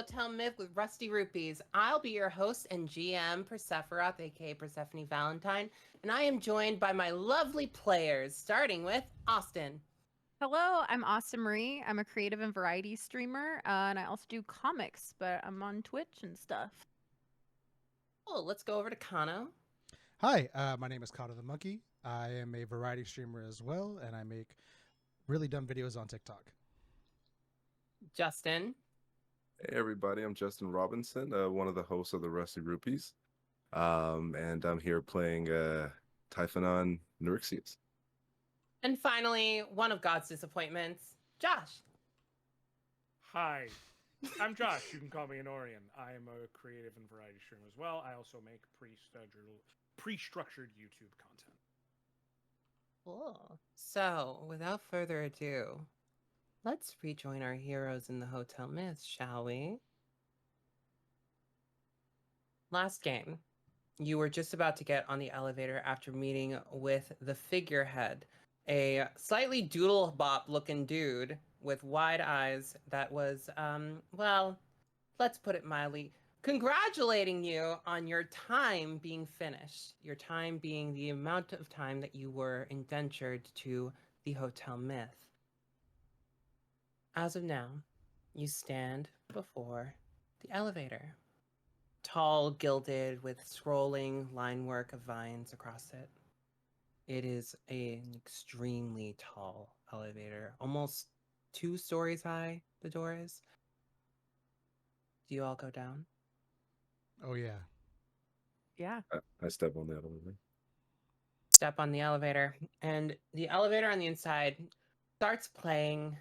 Hotel Myth with Rusty Rupees. I'll be your host and GM, Persephone, aka Persephone Valentine, and I am joined by my lovely players, starting with Austen. Hello, I'm Austen Marie. I'm a creative and variety streamer, and I also do comics, but I'm on Twitch and stuff. Oh, let's go over to Kano. Hi, my name is Kata the Monkey. I am a variety streamer as well, and I make really dumb videos on TikTok. Justin. Hey everybody, I'm Justin Robinson, one of the hosts of the Rusty Rupees, and I'm here playing Typhonon Neurixius. And finally, one of God's disappointments, Josh. Hi, I'm Josh. You can call me an Orion. I am a creative and variety streamer as well. I also make pre-structured YouTube content. Cool. So, without further ado, let's rejoin our heroes in the Hotel Myth, shall we? Last game, you were just about to get on the elevator after meeting with the figurehead, a slightly doodle bop looking dude with wide eyes that was, well, let's put it mildly, congratulating you on your time being finished. Your time being the amount of time that you were indentured to the Hotel Myth. As of now, you stand before the elevator. Tall, gilded, with scrolling line work of vines across it. It is an extremely tall elevator, almost 2 stories high, the door is. Do you all go down? Oh, yeah. Yeah. I step on that elevator. Step on the elevator, and the elevator on the inside starts playing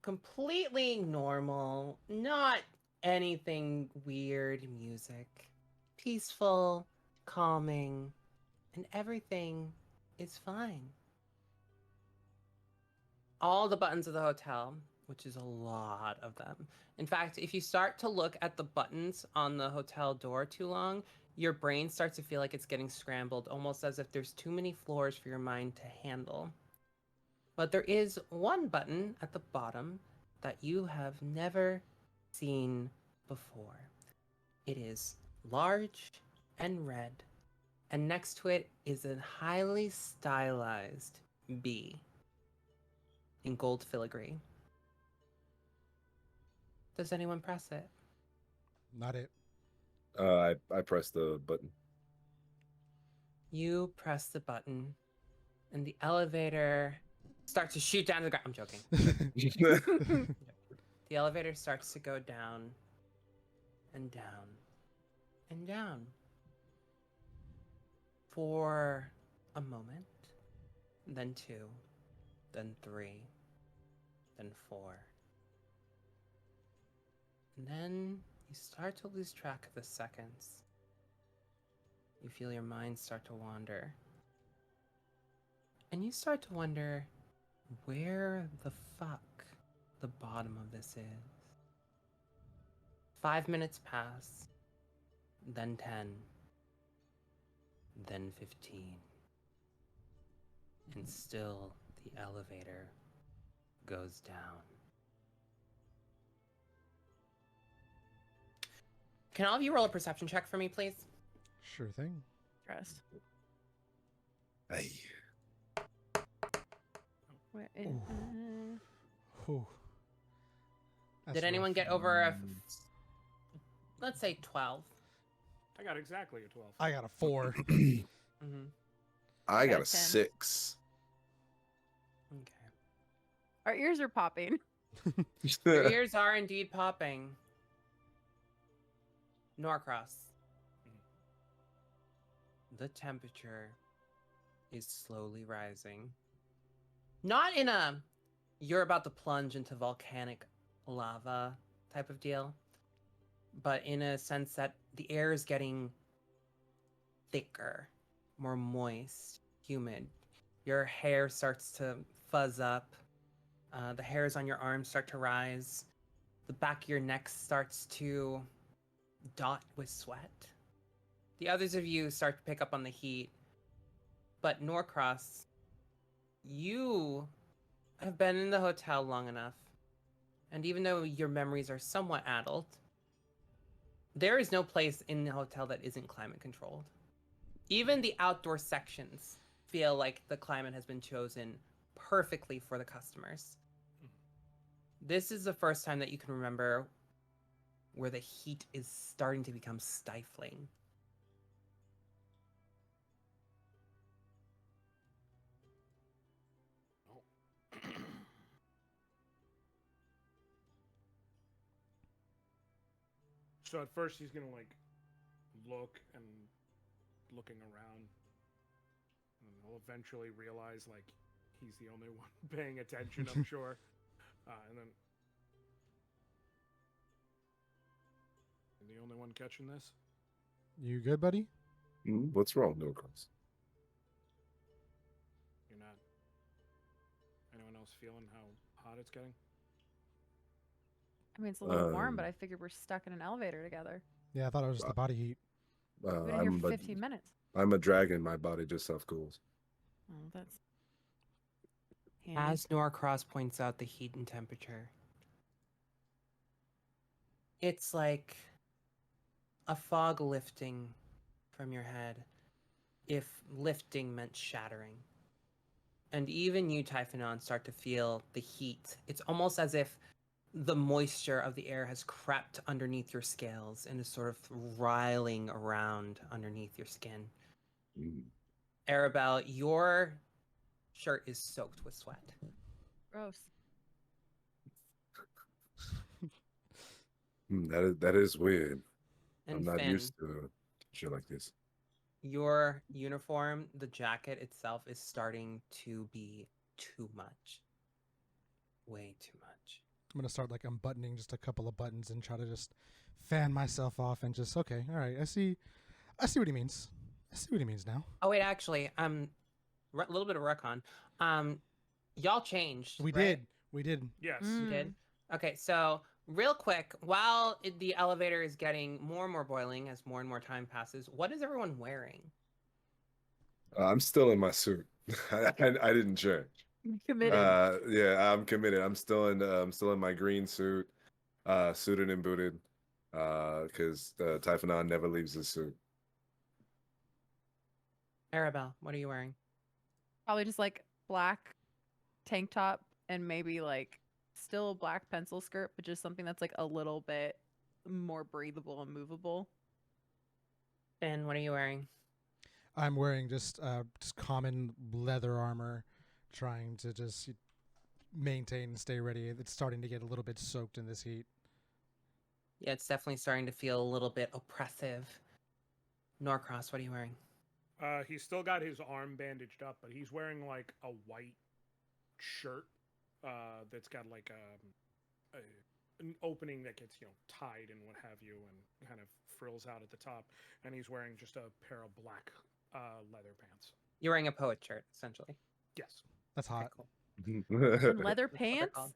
completely normal, not anything weird music. Peaceful, calming, and everything is fine. All the buttons of the hotel, which is a lot of them. In fact, if you start to look at the buttons on the hotel door too long, your brain starts to feel like it's getting scrambled, almost as if there's too many floors for your mind to handle. But there is one button at the bottom that you have never seen before. It is large and red, and next to it is a highly stylized bee in gold filigree. Does anyone press it? Not it. I press the button. You press the button, and the elevator starts to shoot down to the ground. I'm joking. The elevator starts to go down and down and down for a moment, then 2, then 3, then 4. And then you start to lose track of the seconds. You feel your mind start to wander. And you start to wonder where the fuck the bottom of this is. 5 minutes pass, then 10, then 15. And still the elevator goes down. Can all of you roll a perception check for me, please? Sure thing. Trust. Hey. Where is Whew. That's Did anyone rough. get over let's say 12? I got exactly a 12. I got a 4. Mm-hmm. I got got a 10. 6. Okay. Our ears are popping. Your ears are indeed popping. Norcross. The temperature is slowly rising. Not in a you're about to plunge into volcanic lava type of deal, but in a sense that the air is getting thicker, more moist, humid. Your hair starts to fuzz up. The hairs on your arms start to rise. The back of your neck starts to dot with sweat. The others of you start to pick up on the heat. But Norcross, you have been in the hotel long enough, And even though your memories are somewhat addled, there is no place in the hotel that isn't climate controlled. Even the outdoor sections feel like the climate has been chosen perfectly for the customers. This is the first time that you can remember where the heat is starting to become stifling. So at first he's gonna like look and looking around, and he'll eventually realize like he's the only one paying attention. I'm sure, and then the only one catching this. You good, buddy? What's wrong, No Cross? You're not. Anyone else feeling how hot it's getting? I mean, it's a little warm, but Um, I figured we're stuck in an elevator together. Yeah, I thought it was just the body heat. We've been here for 15 minutes. I'm a dragon. My body just self cools. Oh, that's handy. As Norcross points out the heat and temperature, it's like a fog lifting from your head, if lifting meant shattering. And even you, Typhonon, start to feel the heat. It's almost as if the moisture of the air has crept underneath your scales and is sort of riling around underneath your skin. Arabelle, your shirt is soaked with sweat. Gross. That is weird. And I'm not Finn, used to shit like this. your uniform, the jacket itself, is starting to be too much. Way too much. I'm gonna start like unbuttoning just a couple of buttons and try to just fan myself off and just okay, all right. I see what he means. I see what he means now. Oh wait, actually, a little bit of recon. Y'all changed. We right? did. Yes. You did. Okay, so real quick, while the elevator is getting more and more boiling as more and more time passes, what is everyone wearing? I'm still in my suit. I didn't change. Committed. Yeah, I'm committed. I'm still in my green suit, suited and booted, because Typhonon never leaves his suit. Arabelle, what are you wearing? Probably just like black tank top and maybe like still a black pencil skirt, but just something that's like a little bit more breathable and movable. Ben, what are you wearing? I'm wearing just common leather armor, trying to just maintain and stay ready. It's starting to get a little bit soaked in this heat. Yeah, it's definitely starting to feel a little bit oppressive. Norcross, what are you wearing? He's still got his arm bandaged up, but he's wearing like a white shirt that's got like an opening that gets tied and what have you, and kind of frills out at the top. And he's wearing just a pair of black leather pants. You're wearing a poet shirt, essentially. Yes. That's Okay, hot. cool. And leather That's what they're pants? called.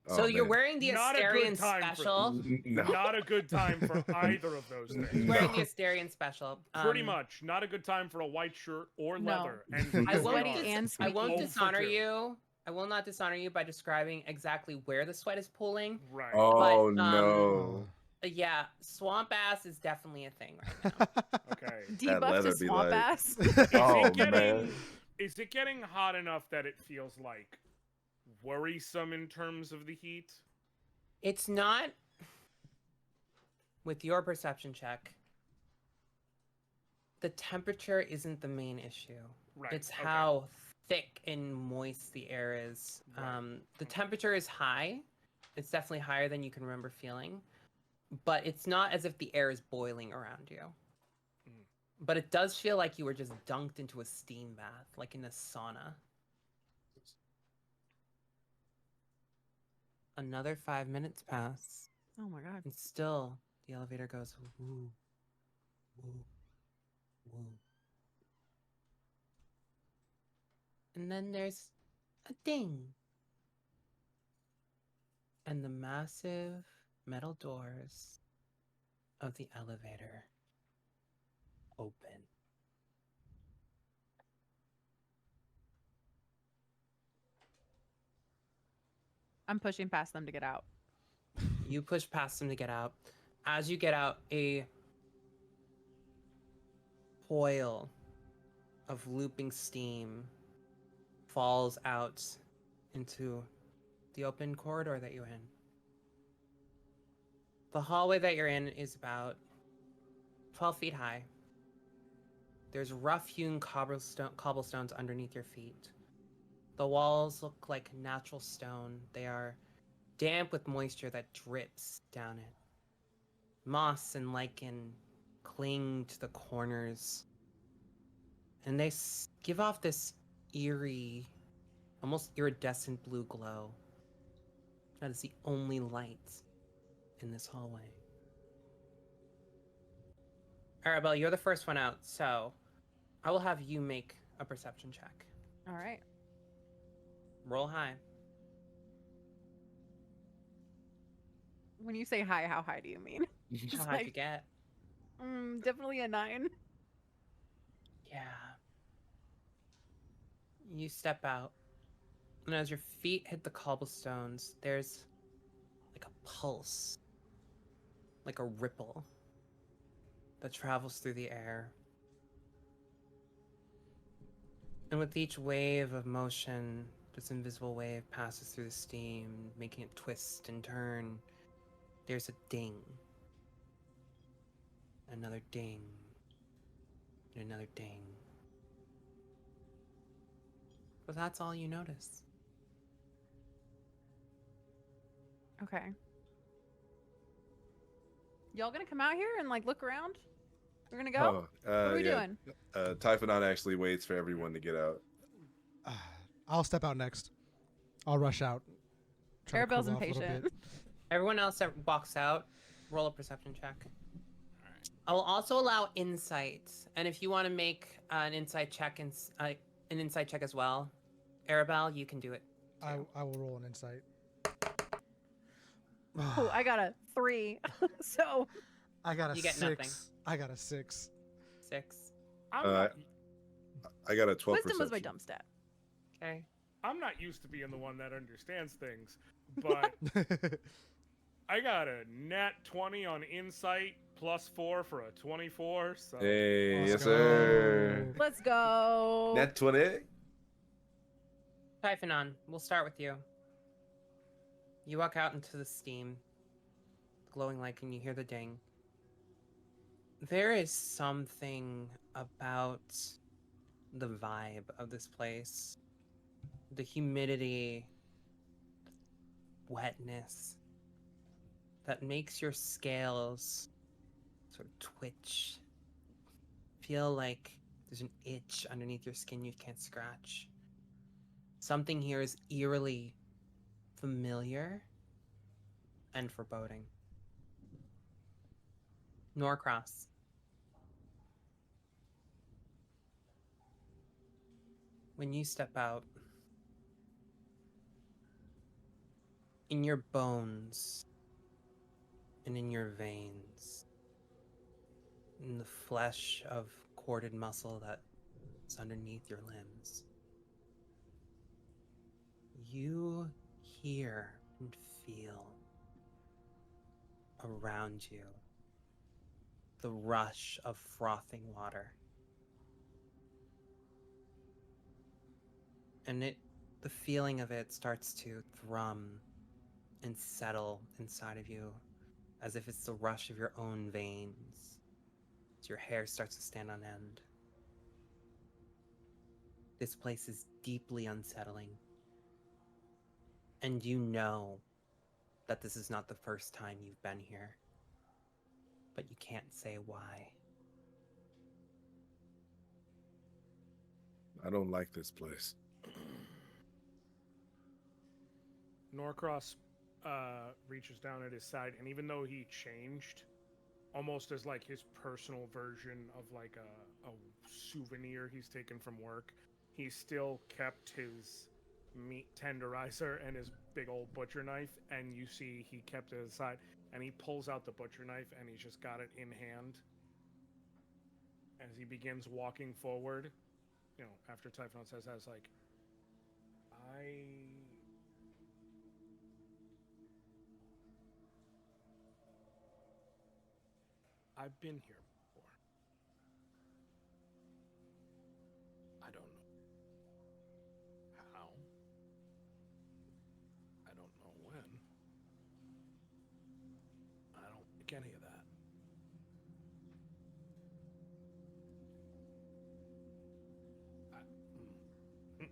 Oh, So you're man. wearing the Not a good Asterian time for special. No. Not a good time for either of those He's things. wearing the Asterian special. Pretty much. Not a good time for a white shirt or No. leather. And I here we won't, Sweaty are. and I squeaky. won't 0 for dishonor 2. you. I will not dishonor you by describing exactly where the sweat is pooling. Right. Oh But, no. Yeah, swamp ass is definitely a thing right now. Okay. That Debuff leather to be swamp like- ass. Oh getting- man. Is it getting hot enough that it feels like worrisome in terms of the heat? It's not, with your perception check, the temperature isn't the main issue. Right. It's okay. how thick and moist the air is. Right. The temperature is high. It's definitely higher than you can remember feeling. But it's not as if the air is boiling around you. Mhm. But it does feel like you were just dunked into a steam bath, like in a sauna. Another 5 minutes pass. Oh my god. And still, the elevator goes woo, woo, woo. And then there's a ding. And the massive metal doors of the elevator open. I'm pushing past them to get out. You push past him to get out. As you get out, a coil of looping steam falls out into the open corridor that you're in. The hallway that you're in is about 12 feet high. There's rough-hewn cobblestones underneath your feet. The walls look like natural stone. They are damp with moisture that drips down it. Moss and lichen cling to the corners. And they give off this eerie, almost iridescent blue glow. That is the only light in this hallway. Arabelle, you're the first one out, so I will have you make a perception check. All right. Roll high. When you say high, how high do you mean? How high you get? Definitely a 9. Yeah. You step out, and as your feet hit the cobblestones, there's like a pulse, like a ripple that travels through the air. And with each wave of motion, this invisible wave passes through the steam, making it twist and turn. There's a ding. Another ding. And another ding. But that's all you notice. Okay. Y'all gonna come out here and like look around? We're gonna go? What are we doing? Typhonon actually waits for everyone to get out. I'll step out next. I'll rush out. Try to Arabelle's cool off a little impatient. bit. Everyone else that walks out, roll a perception check. I will also allow insight, and if you want to make an insight check as well, Arabelle, you can do it. Too. I will roll an insight. Oh, I got a 3. So I got a You get 6. nothing. I got a 6. 6. I'm not, I got a 12 wisdom was my perception. dumb stat. Okay. I'm not used to being the one that understands things, but I got a nat 20 on insight +4 for a 24. So Hey, Let's yes, go. sir. Let's go. Net 20. Typhonon, we'll start with you. You walk out into the steam, glowing like, and you hear the ding. There is something about the vibe of this place. The humidity, wetness, that makes your scales sort of twitch. Feel like there's an itch underneath your skin you can't scratch. Something here is eerily familiar and foreboding. Norcross. When you step out, in your bones and in your veins, in the flesh of corded muscle that's underneath your limbs, you hear and feel around you the rush of frothing water. And the feeling of it starts to thrum and settle inside of you as if it's the rush of your own veins as your hair starts to stand on end. This place is deeply unsettling. And you know that this is not the first time you've been here. But you can't say why. I don't like this place. Norcross reaches down at his side, and even though he changed, almost as like his personal version of like a souvenir he's taken from work, he still kept his meat tenderizer and his big old butcher knife, and you see he kept it aside, and he pulls out the butcher knife and he's just got it in hand as he begins walking forward. You know, after Typhon says that, it's like, I've been here before. I don't know how. I don't know when. I don't think any of that. Mm-mm.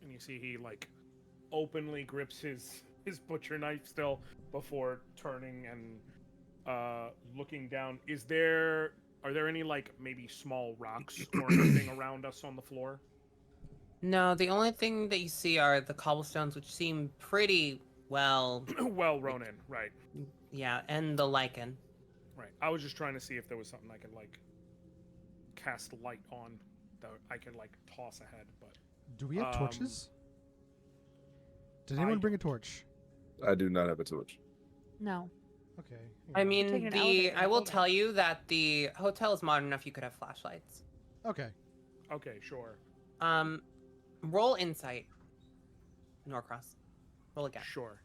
And you see he like openly grips his butcher knife still before turning and looking down. Are there any like maybe small rocks or anything around us on the floor? No, the only thing that you see are the cobblestones, which seem pretty well, Well, Ronan, right. yeah, and the lichen. Right. I was just trying to see if there was something I could like cast light on that I could like toss ahead, but Do we have torches? Did I anyone bring a torch? I do not have a torch. No. Okay. I Taking mean, an elevator I and will hold it. tell you that the hotel is modern enough you could have flashlights. Okay. okay, sure. Roll insight. Norcross. Roll again. Sure.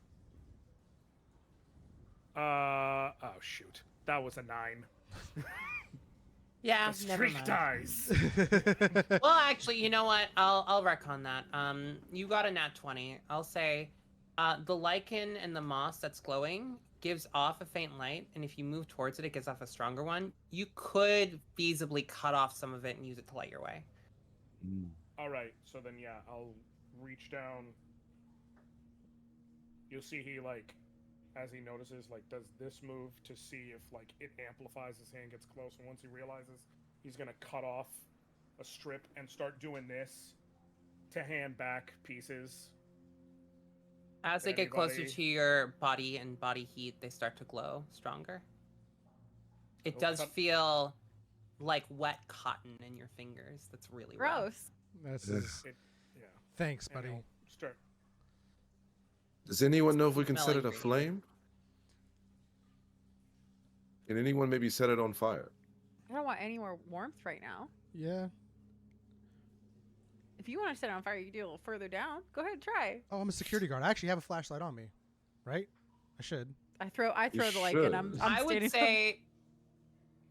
Oh shoot. That was a 9. Yeah, The never streak mind. dies. Well, actually, you know what? I'll retcon that. You got a nat 20. I'll say, the lichen and the moss that's glowing gives off a faint light, and if you move towards it, it gives off a stronger one. You could feasibly cut off some of it and use it to light your way. All right, so then yeah, I'll reach down. You'll see he like, as he notices, like does this move to see if like it amplifies. His hand gets close, and once he realizes he's gonna cut off a strip and start doing this to hand back pieces. As they get closer Anybody? to your body and body heat, they start to glow stronger. It Oh, does cut- feel like wet cotton in your fingers. That's really rough. Gross. That's Yes. Yeah. Thanks, and buddy. he'll start. Does anyone know if we can Smell set it ingredient. aflame? Can anyone maybe set it on fire? I don't want any more warmth right now. Yeah. If you want to set it on fire, you can do it a little further down. Go ahead and try. Oh, I'm a security guard. I actually have a flashlight on me, right? I should. I throw You the lichen. should. I'm I would standing say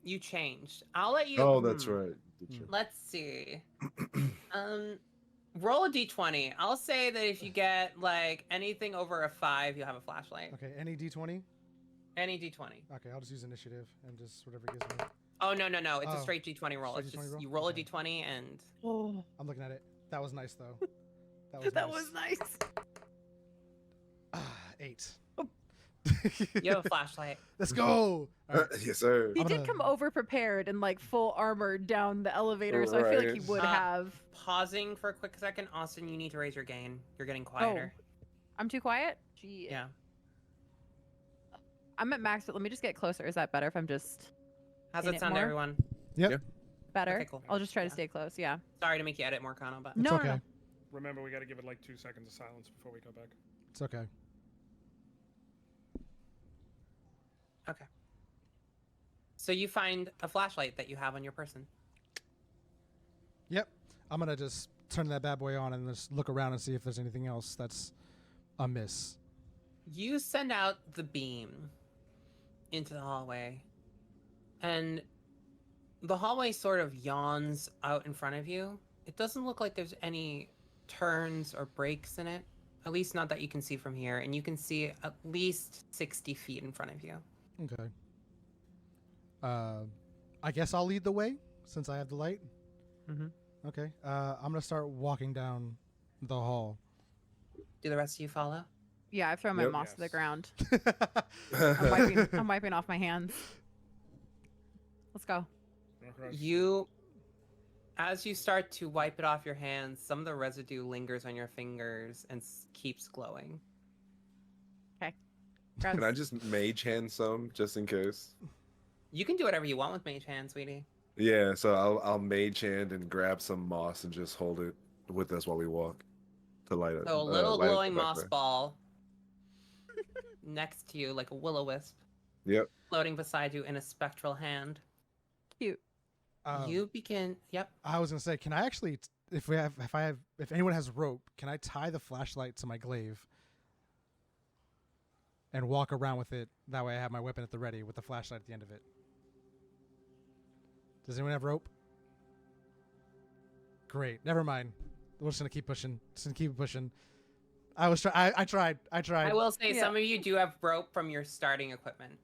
you changed. I'll let you. Oh, that's hmm, right. Let's see. Roll a d20. I'll say that if you get like anything over a 5, you'll have a flashlight. Okay. Any D20? Any d20. Okay, I'll just use initiative and just whatever it gives me. Oh no. It's a Oh, straight d20 roll. straight It's D20 just roll? you roll Okay. a d20 and Oh, I'm looking at it. That was nice though. That was that nice. was nice. 8. you have a flashlight. Let's go. All right. Yes, sir. He I'm did gonna- come over prepared and like full armored down the elevator, so I feel like he Right. would have. Pausing for a quick second, Austin, you need to raise your gain. You're getting quieter. I'm too quiet. Gee. Yeah. I'm at max, but let me just get closer. Is that better if I'm just How's In that it sound, more? everyone? better? Okay, cool. I'll just try to Yeah. stay close. Yeah. Sorry to make you edit more, Kano, but It's No, okay. no. Remember, we got to give it like 2 seconds of silence before we go back. It's okay. okay. So you find a flashlight that you have on your person. Yep. I'm gonna just turn that bad boy on and just look around and see if there's anything else that's amiss. You send out the beam into the hallway, and the hallway sort of yawns out in front of you. It doesn't look like there's any turns or breaks in it, at least not that you can see from here, and you can see at least 60 feet in front of you. Okay. I guess I'll lead the way since I have the light. Mm-hmm. Okay. I'm gonna start walking down the hall. Do the rest of you follow? Yeah, I've thrown my Yep. moss to the Yes. ground. okay. I'm wiping off my hands. Let's go. You, as you start to wipe it off your hands, some of the residue lingers on your fingers and keeps glowing. Gross. Can I just mage hand some just in case? You can do whatever you want with mage hand, sweetie. Yeah, so I'll mage hand and grab some moss and just hold it with us while we walk to light it. So a little light it glowing back moss there. ball next to you, like a will-o-wisp, Yep. floating beside you in a spectral hand. Cute. You begin. Yep. I was gonna say, can I actually, if anyone has rope, can I tie the flashlight to my glaive? and walk around with it. That way I have my weapon at the ready with the flashlight at the end of it. Does anyone have rope? Great. Never mind. We're just gonna keep pushing. Just gonna keep pushing. I tried. I will say Yeah. some of you do have rope from your starting equipment.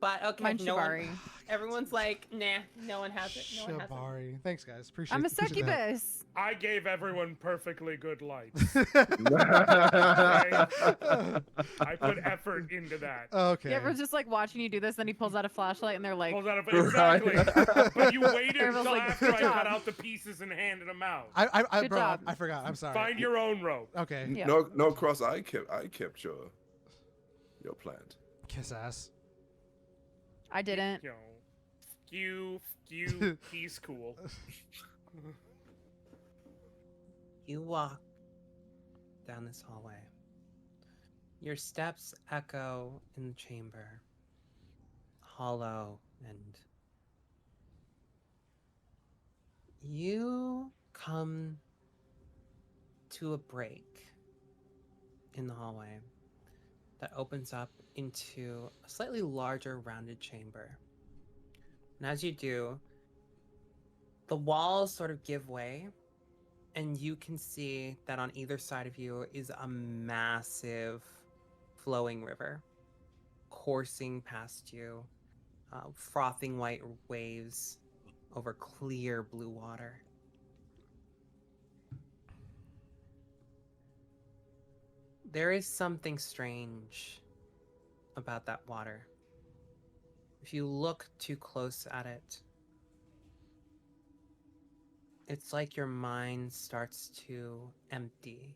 But okay, Mine's no one. Shibari. Everyone's like, nah, no one has it. No one has it. Shibari. Thanks, guys. Appreciate. I'm a appreciate that. succubus. I gave everyone perfectly good lights. I put effort into that. Okay. Yeah, everyone's just like watching you do this. Then he pulls out a flashlight, and they're like, Pulls out of exactly. But you waited Everyone's until like, after "Good I job." cut out the pieces and handed them out. Good Bro, job. I forgot. I'm sorry. Find your own rope. Okay. Yeah. No cross. I kept your plant. Kiss ass. I didn't. You know, he's cool. You walk down this hallway. Your steps echo in the chamber, hollow, and you come to a break in the hallway that opens up into a slightly larger rounded chamber. And as you do, the walls sort of give way, and you can see that on either side of you is a massive flowing river coursing past you, frothing white waves over clear blue water. There is something strange about that water. If you look too close at it, it's like your mind starts to empty.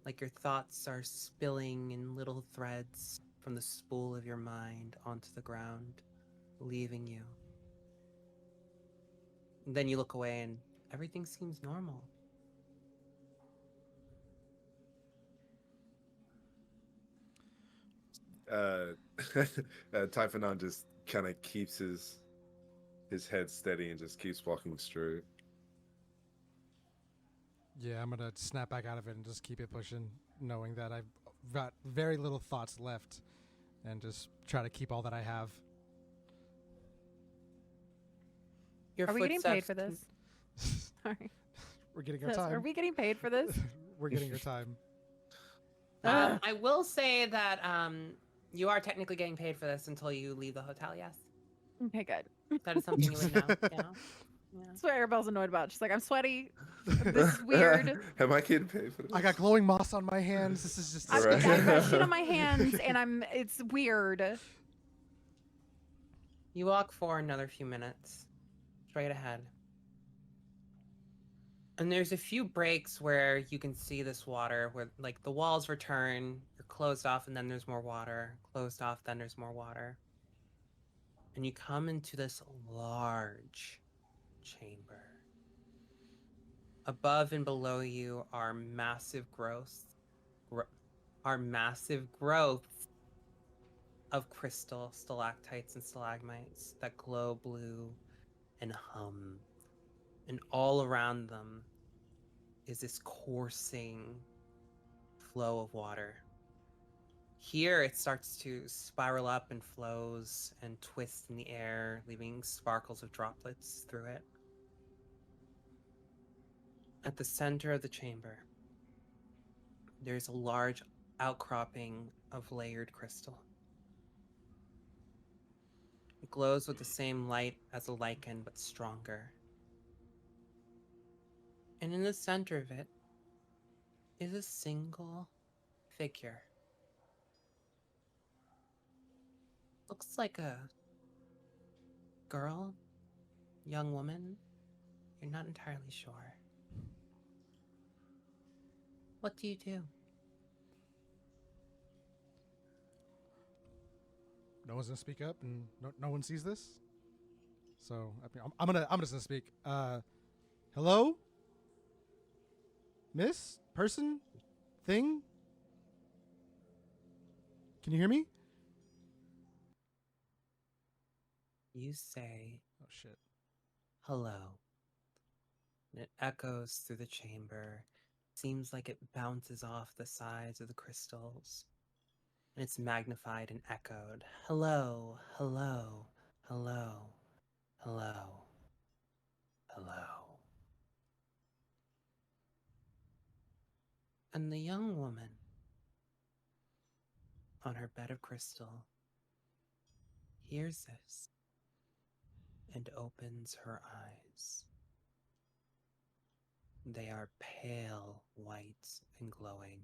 Like your thoughts are spilling in little threads from the spool of your mind onto the ground, leaving you. And then you look away and everything seems normal. Typhoon just kind of keeps his head steady and just keeps walking straight. Yeah, I'm gonna snap back out of it and just keep it pushing, knowing that I've got very little thoughts left, and just try to keep all that I have. Your Are we getting paid for footsteps this? Sorry. We're getting our Yes, time. Are we getting paid for this? We're getting our time. I will say that you are technically getting paid for this until you leave the hotel, yes. Okay, good. That is something you would know. Yeah. Yeah. That's what Arabelle's annoyed about. She's like, I'm sweaty. This is weird. Am I getting paid for this? I got glowing moss on my hands. This is just. I've Right. got shit on my hands, and it's weird. You walk for another few minutes, straight ahead. And there's a few breaks where you can see this water, where like the walls return, you're closed off, and then there's more water, closed off, then there's more water. And you come into this large chamber. Above and below you are massive growths of crystal stalactites and stalagmites that glow blue and hum. And all around them is this coursing flow of water. Here it starts to spiral up and flows and twists in the air, leaving sparkles of droplets through it. At the center of the chamber, there's a large outcropping of layered crystal. It glows with the same light as a lichen, but stronger. And in the center of it is a single figure. Looks like a girl, young woman. You're not entirely sure. What do you do? No one's gonna speak up, and no one sees this. So I'm just gonna speak. Hello, Miss Person, Thing. Can you hear me? You say Oh shit. hello. And it echoes through the chamber, seems like it bounces off the sides of the crystals, and it's magnified and echoed. Hello, hello, hello, hello, hello. And the young woman on her bed of crystal hears this and opens her eyes. They are pale white and glowing.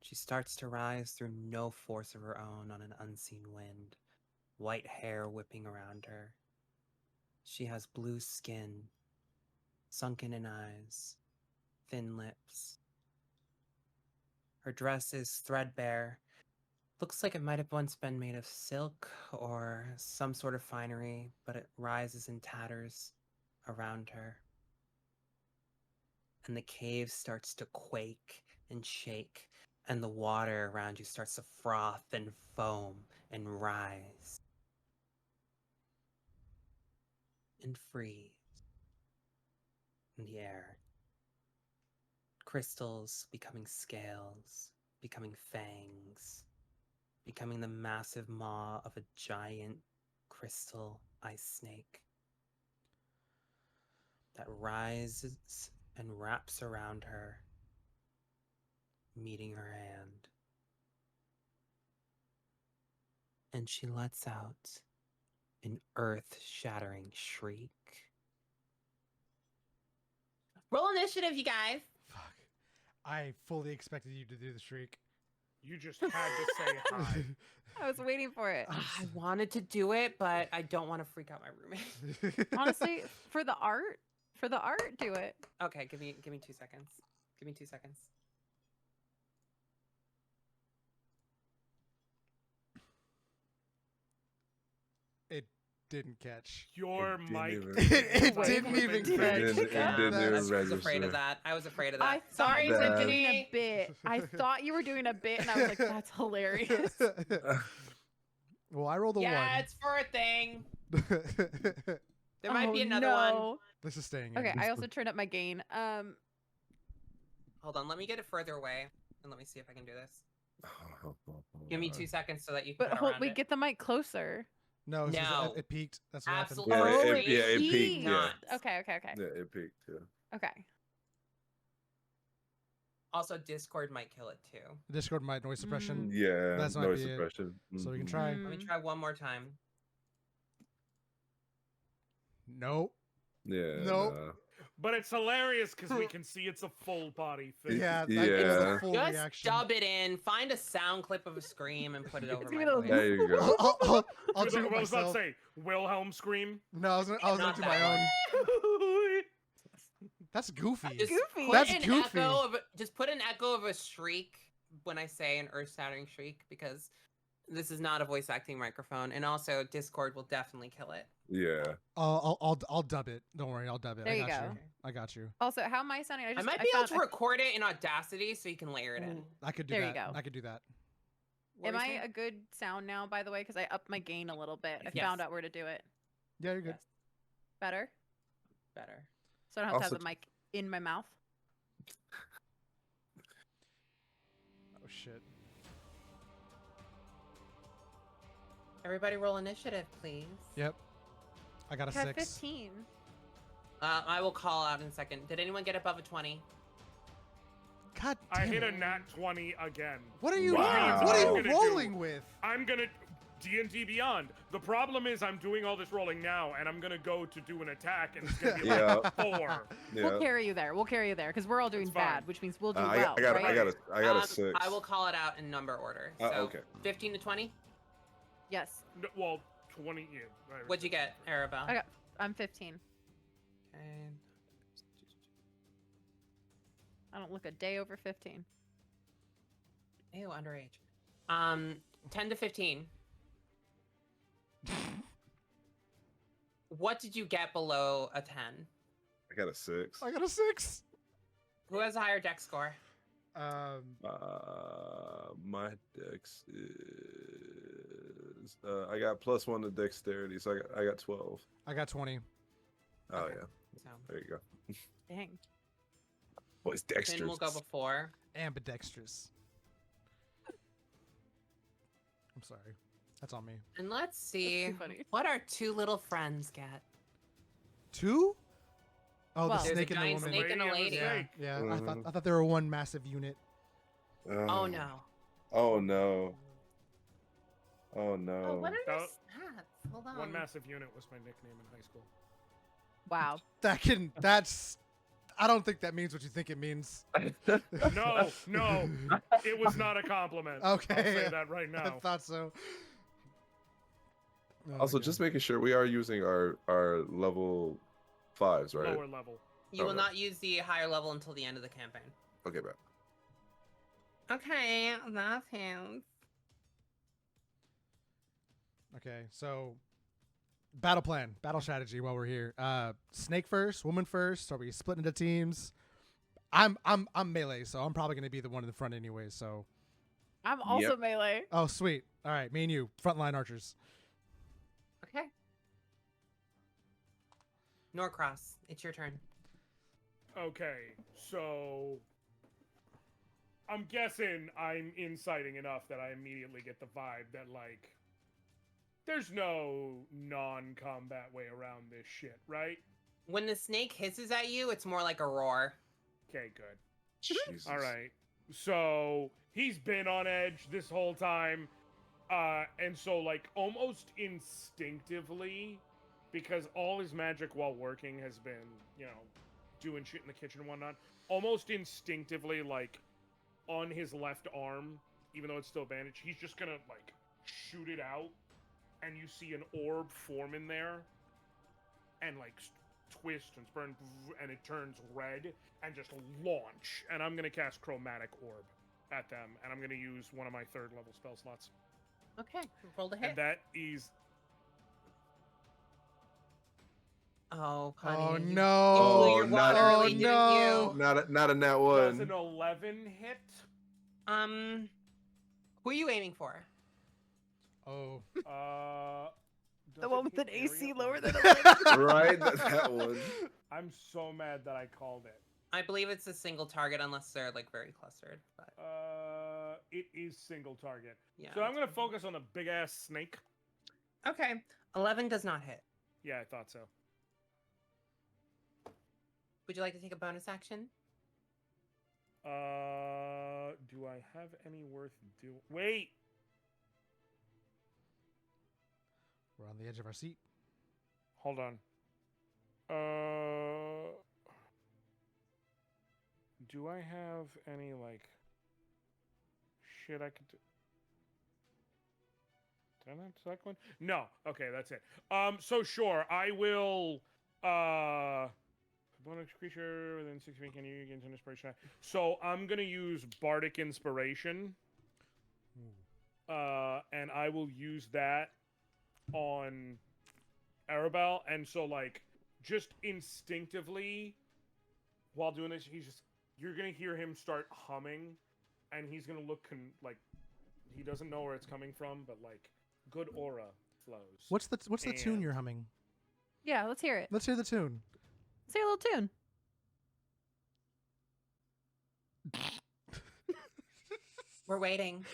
She starts to rise through no force of her own on an unseen wind, white hair whipping around her. She has blue skin, sunken in eyes, thin lips. Her dress is threadbare. Looks like it might have once been made of silk or some sort of finery, but it rises in tatters around her. And the cave starts to quake and shake, and the water around you starts to froth and foam and rise and freeze in the air. Crystals becoming scales, becoming fangs, becoming the massive maw of a giant crystal ice snake that rises and wraps around her, meeting her hand. And she lets out an earth-shattering shriek. Roll initiative, you guys! Fuck. I fully expected you to do the shriek. You just had to say hi. I was waiting for it. I wanted to do it, but I don't want to freak out my roommate. Honestly, for the art, do it. Okay, give me 2 seconds. Give me 2 seconds. It didn't catch. Your It didn't mic. even- It Wait, didn't even did catch. it? It didn't even I was afraid register. of that. I was afraid of that. I thought Sorry, you were That- doing a Tiffany. bit. I thought you were doing a bit, and I was like, "That's hilarious." Well, I rolled a Yeah, it's for a thing. 1. There might be Oh, another one. no. This is staying in. Okay, I also turned up my gain. Hold on, let me get it further away, and let me see if I can do this. Give me 2 seconds so that you can But cut around wait, it. get the mic closer. No, it's just- No. it peaked. That's what Absolutely. happened. Yeah, Oh, it, yeah, it peaked. Yeah, Not. Okay. yeah, it peaked. Yeah. Okay. Also, Discord might kill it too. Discord might noise suppression. Yeah, That's might noise be it. suppression. So we can Mhm. try. Let me Mm. try one more time. Nope. Yeah. Nope. nah. But it's hilarious because we can see it's a full body thing. Yeah, Yeah. it's a full Just reaction. dub it in. Find a sound clip of a scream and put it over It's my gonna be voice. There you go. I'll I do it was about to myself. say Wilhelm scream. No, I was gonna Not do my that own. That's goofy. Just Goofy. put That's an goofy. Echo of, just put an echo of a shriek when I say an earth-shattering shriek, because this is not a voice acting microphone, and also Discord will definitely kill it. Yeah. I'll dub it. Don't worry, I'll dub it. There I you got go. you. I got you. Also, how am I sounding? I might be able to record it in Audacity so you can layer it in. I could do There you that. go. I could do that. What Am were you I saying? a good sound now, by the way? Because I upped my gain a little bit. I Yes. found out where to do it. Yeah, you're good. Yes, Better? better. So I don't have to Also- have the mic in my mouth. Oh shit. Everybody roll initiative, please. Yep. I got a I got 6. 15. I will call out in a second. Did anyone get above a 20? God I damn hit it. a nat 20 again. What are you? Wow. What I'm are you gonna rolling do- with? I'm gonna D&D Beyond. The problem is I'm doing all this rolling now, and I'm gonna go to do an attack, and it's gonna be like Yeah. 4. We'll Yeah. carry you there. We'll carry you there because we're all doing That's fine. bad, which means we'll do I well. got right? I got a 6. I will call it out in number order. So Okay. 15 to 20. Yes. Well, 20. Yeah, What'd you get, Arabelle? I'm 15. Okay. I don't look a day over 15. Ew, underage. 10 to 15. What did you get below a 10? I got a 6. I got a 6. Who has a higher dex score? My dex is I got +1 to dexterity, so I got 12. I got 20. Oh Okay. yeah, So, there you go. Dang. Boy's Finn dexterous. will go before. Ambidextrous. I'm sorry. That's on me. And let's see. funny. What our two little friends get. 2? Oh, Well, the There's snake a and the giant woman. snake and a Lady lady. and a Yeah, snake. yeah. Mhm. I thought they were one massive unit. Oh no. Oh no. Oh Oh, no. what are their That- stats? Hold on. One massive unit was my nickname in high school. Wow. That's. I don't think that means what you think it means. No, no, it was not a compliment. Okay, I'll say yeah. that right I now. thought so. Oh, Also, my just God. making sure we are using our level 5s, right? Lower level. You will Okay. not use the higher level until the end of the campaign. Okay, bro. Okay, that's him. Okay, so battle plan, battle strategy while we're here. Snake first, woman first. Are we splitting into teams? I'm melee, so I'm probably gonna be the one in the front anyway. So I'm also melee. oh sweet. All right, me and you, frontline archers. Okay. Norcross, it's your turn. Okay, so I'm guessing I'm inciting enough that I immediately get the vibe that like there's no non-combat way around this shit, right? When the snake hisses at you, it's more like a roar. Okay, good. Jesus. All right. So he's been on edge this whole time. And so like almost instinctively, because all his magic while working has been, doing shit in the kitchen and whatnot, almost instinctively, like on his left arm, even though it's still bandaged, he's just gonna like shoot it out, and you see an orb form in there, and like twist and spurn, and it turns red and just launch. And I'm gonna cast Chromatic Orb at them, and I'm gonna use one of my 3rd level spell slots. Okay, roll the hit. And that is Oh, honey. Oh you- no! You blew Oh, your not- wad early, oh, didn't no. you? Not a nat does one. an 11 hit. Who are you aiming for? Oh. Does The it one with hit an AC area? lower than Right? That one. I'm so mad that I called it. I believe it's a single target unless they're like very clustered. But It is single target. yeah. So I'm that's gonna focus on the big ass snake. fine. Okay, 11 does not hit. Yeah, I thought so. Would you like to take a bonus action? Do I have any worth doing? Wait. We're on the edge of our seat. Hold on. Do I have any like shit I could do? Did I not select one? No. Okay, that's it. So sure, I will. Bonus creature within 6 feet can you gain some inspiration? So I'm gonna use Bardic Inspiration. And I will use that on Arabelle, and so like just instinctively while doing this, you're gonna hear him start humming, and he's gonna look like he doesn't know where it's coming from, but like good aura flows. What's the tune And- you're humming? Yeah, let's hear it. Let's hear the tune. Let's hear a little tune. We're waiting.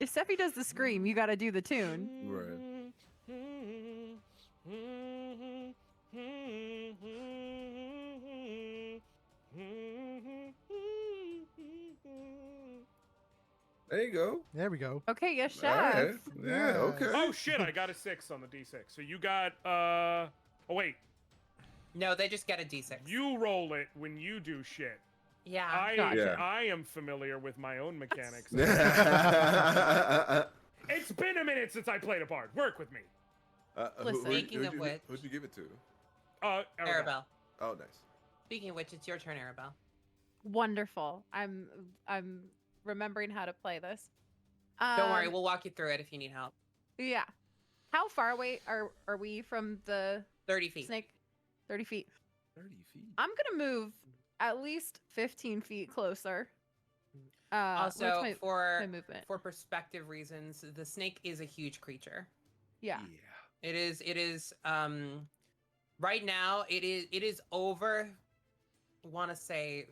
If Seppi does the scream, you got to do the tune. There you go. There we go. Okay, yes, chef. All right. Yeah. Yes. Okay. Oh shit! I got a 6 on the d6. So you got Oh wait, No, they just get a d6. you roll it when you do shit. Yeah. Gotcha. I am familiar with my own mechanics. uh, It's been a minute since I played a bard. Work with me. Listen. Speaking of which- who'd you give it to? Arabelle. Arabelle. Oh, nice. Speaking of which, it's your turn, Arabelle. Wonderful. I'm remembering how to play this. Don't worry, we'll walk you through it if you need help. Yeah. How far away are we from the 30 feet. snake? 30 feet. 30 feet. I'm gonna move at least 15 feet closer. What's Also, my for movement? perspective reasons, the snake is a huge creature. Yeah. It is right now it is over want to say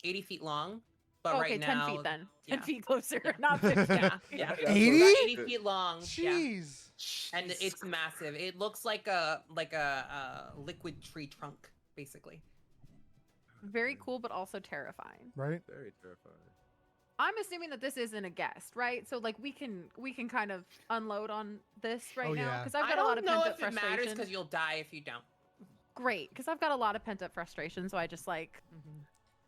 80 feet long, but Okay, right 10 now, feet then. yeah. 10 feet closer, Yeah. not 50. yeah, yeah, That's About 80? 80 feet long. Yeah, Jeez. and it's massive. It looks like a liquid tree trunk, basically. Very cool, but also terrifying. Right? Very terrifying. I'm assuming that this isn't a guest, right? So like we can kind of unload on this right Oh, now yeah. because I've I got a lot of don't know pent up if it matters frustration. because you'll die if you don't. Great, because I've got a lot of pent up frustration, so I just like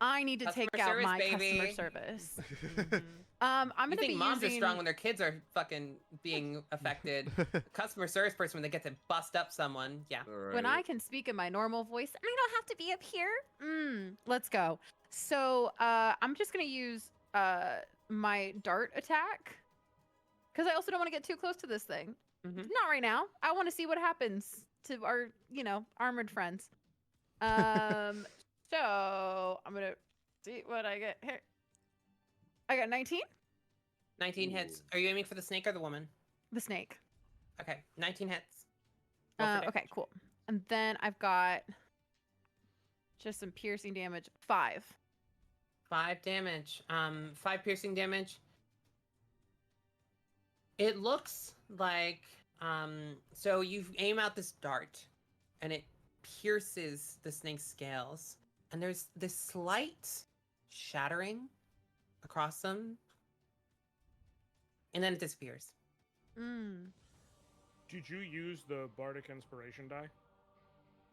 I need to Customer take out service, my baby. customer service. Mhm. I'm You gonna think be moms using. are strong when their kids are fucking being affected? Customer service person when they get to bust up someone. Yeah. All right. When I can speak in my normal voice, and I don't have to be up here. Let's go. So I'm just gonna use my dart attack because I also don't want to get too close to this thing. Mhm. Not right now. I want to see what happens to our, armored friends. So I'm gonna see what I get here. I got 19. 19 hits. Ooh. Are you aiming for the snake or the woman? The snake. Okay, 19 hits. Roll for Okay, damage. cool. And then I've got just some piercing damage. 5. 5 damage. 5 piercing damage. It looks like so you aim out this dart and it pierces the snake's scales. And there's this slight shattering across them. And then it disappears. Did you use the Bardic Inspiration die?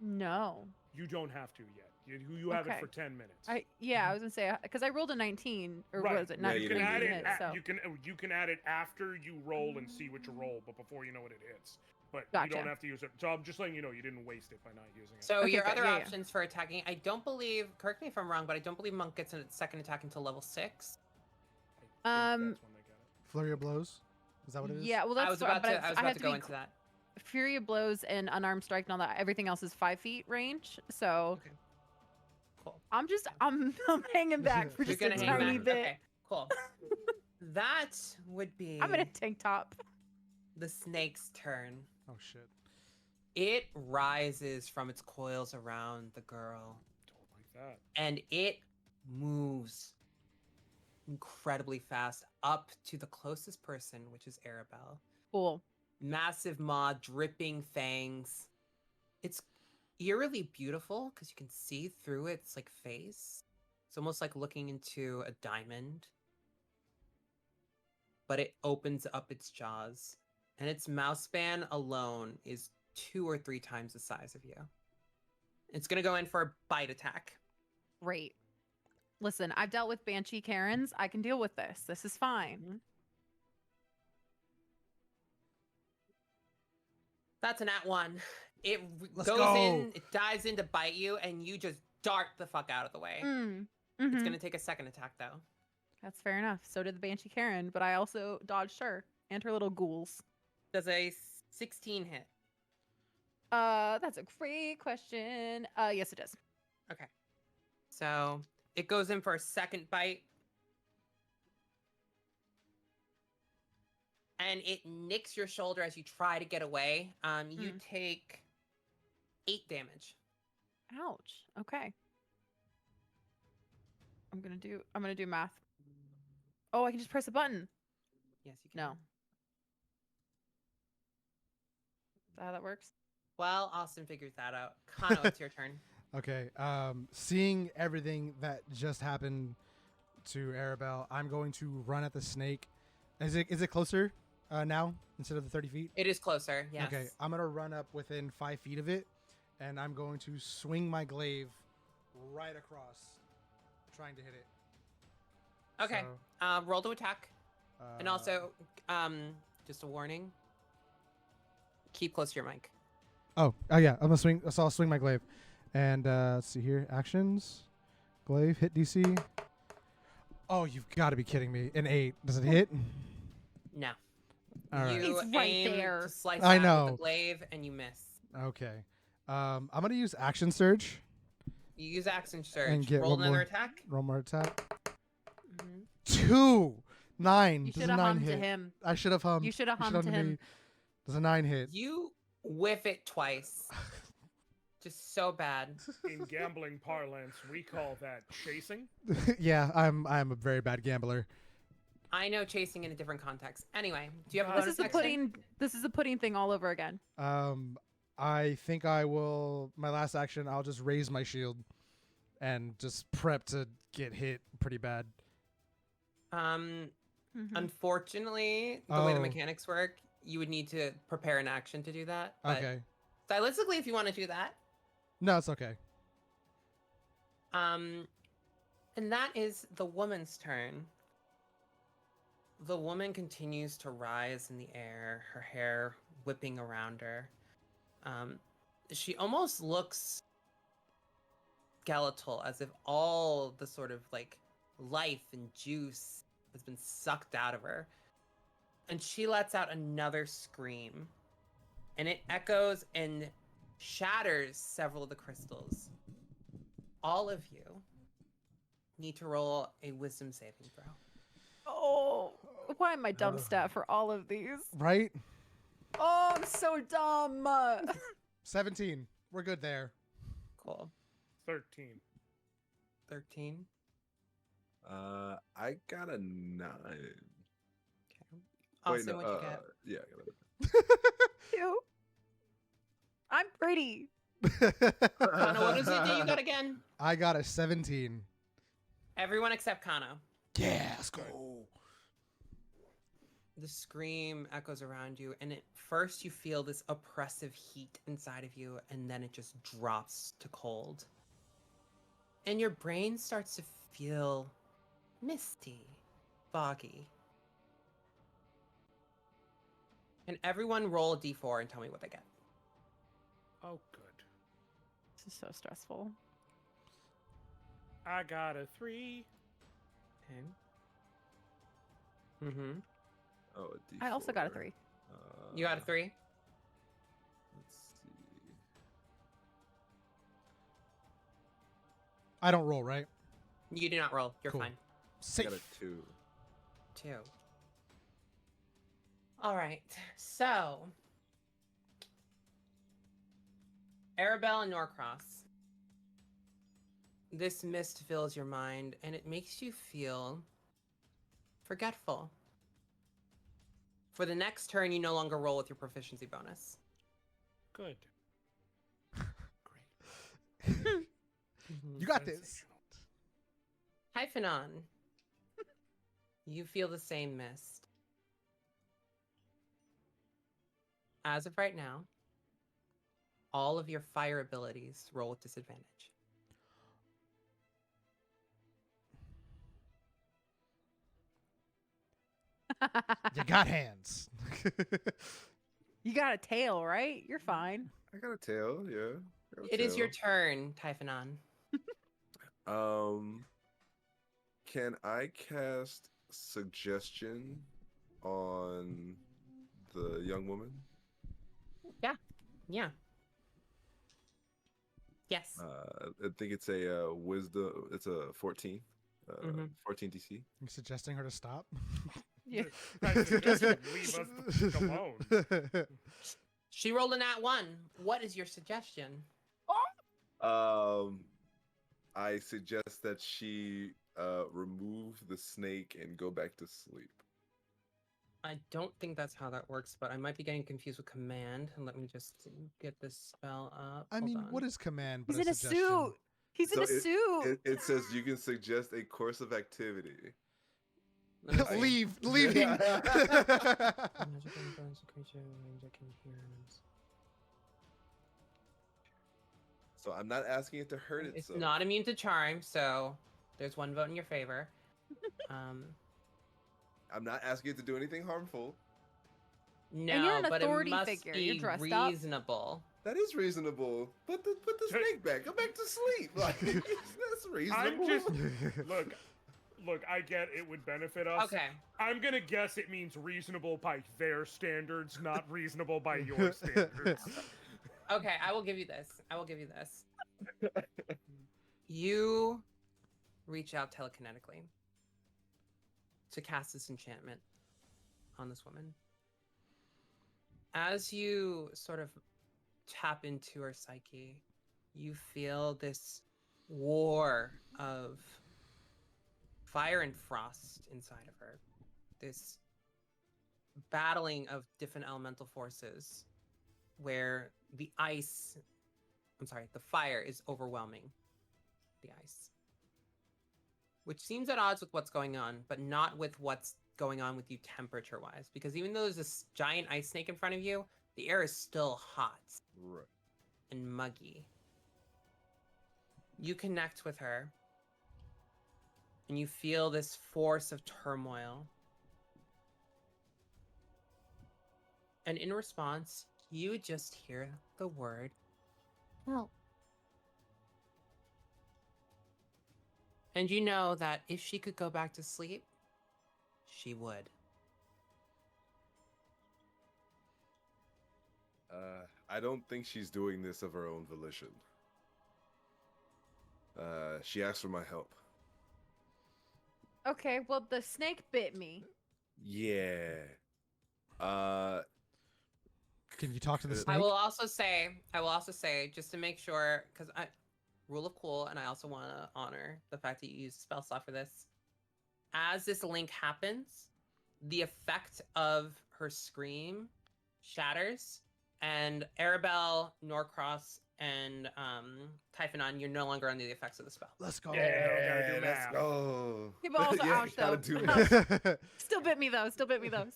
No. You don't have to yet. You have it Okay. for 10 minutes. I was gonna say because I rolled a 19 or Right. what was it? Yeah, Not you You can didn't add do it. that. hit, so. You can add it after you roll and see what you roll, but before you know what it hits. But you Gotcha. don't have to use it. So I'm just letting you know you didn't waste it by not using it. So Okay, your good. other Yeah, yeah. options for attacking, I don't believe, correct me if I'm wrong, but I don't believe Monk gets a second attack until level 6. I think Um, that's when they get it. Flurry of blows? Is that what it is? Yeah, well that's I was what- about but to, I was had about to go be into that. Fury of blows and unarmed strike and all that. Everything else is 5 feet range. So Okay. Cool. I'm hanging back for You're just a gonna hang tiny back. bit. Okay, cool. That would be I'm in a tank top. the snake's turn. Oh, shit. It rises from its coils around the girl, Don't like that. and it moves incredibly fast up to the closest person, which is Arabelle. Cool. Massive maw, dripping fangs. It's eerily beautiful because you can see through its like face. It's almost like looking into a diamond. But it opens up its jaws, and its mouth span alone is 2 or 3 times the size of you. It's gonna go in for a bite attack. Great. Listen, I've dealt with Banshee Karens. I can deal with this. This is fine. That's an @1. It Let's goes go. in, it dives in to bite you, and you just dart the fuck out of the way. It's Mhm. gonna take a second attack though. That's fair enough. So did the Banshee Karen, but I also dodged her and her little ghouls. Does a 16 hit? That's a great question. Yes, it does. Okay. So it goes in for a second bite. And it nicks your shoulder as you try to get away. You take 8 damage. Ouch. Okay. I'm gonna do math. Oh, I can just press a button. Yes, you can. No. Is that how that works? Well, Austen figures that out. Kano, it's your turn. Okay. Seeing everything that just happened to Arabelle, I'm going to run at the snake. Is it closer now instead of the 30 feet? It is closer, yes. Okay. I'm going to run up within 5 feet of it, and I'm going to swing my glaive right across, trying to hit it. Okay. So, Roll to attack. And uh, also, just a warning. Keep close to your mic. Oh yeah. I'm gonna swing. So I'll swing my glaive, and let's see here. Actions, glaive, hit DC. Oh, you've got to be kidding me! An 8. Does it hit? No. All right. You It's right aim there. to slice I that know. with the glaive, and you miss. Okay. I'm gonna use action surge. You use action surge. And get Roll one another more. attack. Roll more attack. Mhm. 2. 9. You Does should a have 9 hummed hit? to him. I should have hummed. You should have You should hummed to him. me. Does a 9 hit? You whiff it twice. Just so bad. In gambling parlance, we call that chasing. Yeah, I'm a very bad gambler. I know chasing in a different context. Anyway, do you have a This bonus This is a action? pudding. This is a pudding thing all over again. I think I will. My last action, I'll just raise my shield and just prep to get hit pretty bad. Um, Mhm. unfortunately, the way the Oh. mechanics work, you would need to prepare an action to do that. But Okay. stylistically, if you want to do that, No, it's okay. and that is the woman's turn. The woman continues to rise in the air, her hair whipping around her. She almost looks skeletal, as if all the sort of like life and juice has been sucked out of her. And she lets out another scream, and it echoes and shatters several of the crystals. All of you need to roll a wisdom saving throw. Oh, why am I dumb stat for all of these? Right? Oh, I'm so dumb. 17. We're good there. Cool. 13. 13. I got a 9. Okay. Austin, what'd you get? Yeah, I got Ew. I'm pretty. Kana, what is it that you got again? I got a 17. Everyone except Kana. Yeah, let's go. The scream echoes around you, and at first you feel this oppressive heat inside of you, and then it just drops to cold. And your brain starts to feel misty, foggy. And everyone roll a d4 and tell me what they get. Oh, good. This is so stressful. I got a 3. Okay. Mm-hmm. Oh, a D4. I also got a 3. You got a 3? Let's see. I don't roll, right? You do not roll. You're Cool. fine. I Safe. got a 2. 2. All right. So, Arabelle and Norcross. This mist fills your mind, and it makes you feel forgetful. For the next turn, you no longer roll with your proficiency bonus. Good. You got this. Hyphenon. You feel the same mist. As of right now, all of your fire abilities roll with disadvantage. You got hands. You got a tail, right? You're fine. I got a tail, yeah. I got a It is your tail. turn, Typhonon. Can I cast suggestion on the young woman? Yeah. Yes. I think it's a wisdom. It's a 14. Mhm. 14 DC. You suggesting her to stop? Yeah. I suggest you leave us the fuck alone. She rolled a nat 1. What is your suggestion? I suggest that she remove the snake and go back to sleep. I don't think that's how that works, but I might be getting confused with command. And let me just get this spell up. I Hold mean, on. what is command but He's in a suggestion? suit. He's in So a suit. It says you can suggest a course of activity. Let me see. Leaving. Magical influence a creature range that can hear him. So I'm not asking it to hurt It's itself. not immune to charm, so there's one vote in your favor. I'm not asking it to do anything harmful. No, you're an but authority it must figure. be You're dressed up. reasonable. That is reasonable. Put the snake back. Go back to sleep. Like that's reasonable. I'm just look. I get it would benefit us. Okay. I'm gonna guess it means reasonable by their standards, not reasonable by your standards. Okay, I will give you this. You reach out telekinetically to cast this enchantment on this woman. As you sort of tap into her psyche, you feel this war of fire and frost inside of her. This battling of different elemental forces where the fire is overwhelming the ice. Which seems at odds with what's going on, but not with what's going on with you temperature-wise. Because even though there's this giant ice snake in front of you, the air is still hot Right. and muggy. You connect with her, and you feel this force of turmoil. And in response, you just hear the word help. And you know that if she could go back to sleep, she would. I don't think she's doing this of her own volition. She asked for my help. Okay, well, the snake bit me. Yeah. Can you talk to the I snake? I will also say, just to make sure, because rule of cool, and I also want to honor the fact that you use a spell slot for this. As this link happens, the effect of her scream shatters, and Arabelle, Norcross, and Typhonon, you're no longer under the effects of the spell. Let's go. Yeah, gotta do let's math. go. People also Yeah, ouch, gotta though. do math. Still bit me though.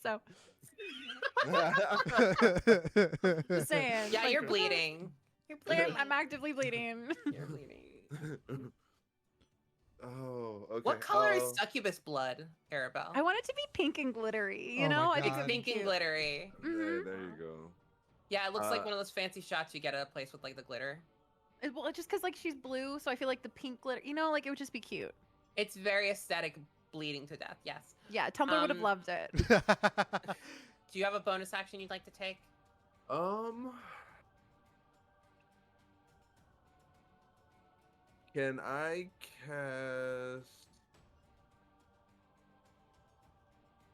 So just saying. Yeah, like, you're bleeding. You're I'm actively bleeding. You're bleeding. Oh, okay. What color is succubus blood, Arabelle? I want it to be pink and glittery. You Oh my know, I God. think it'd be Pink and cute. glittery. There, Mhm. there you go. Yeah, it looks like Uh, one of those fancy shots you get at a place with like the glitter. Well, just because like she's blue, so I feel like the pink glitter. You know, like it would just be cute. It's very aesthetic, bleeding to death. Yes. Yeah, Tumblr would have Um, loved it. Do you have a bonus action you'd like to take? Can I cast?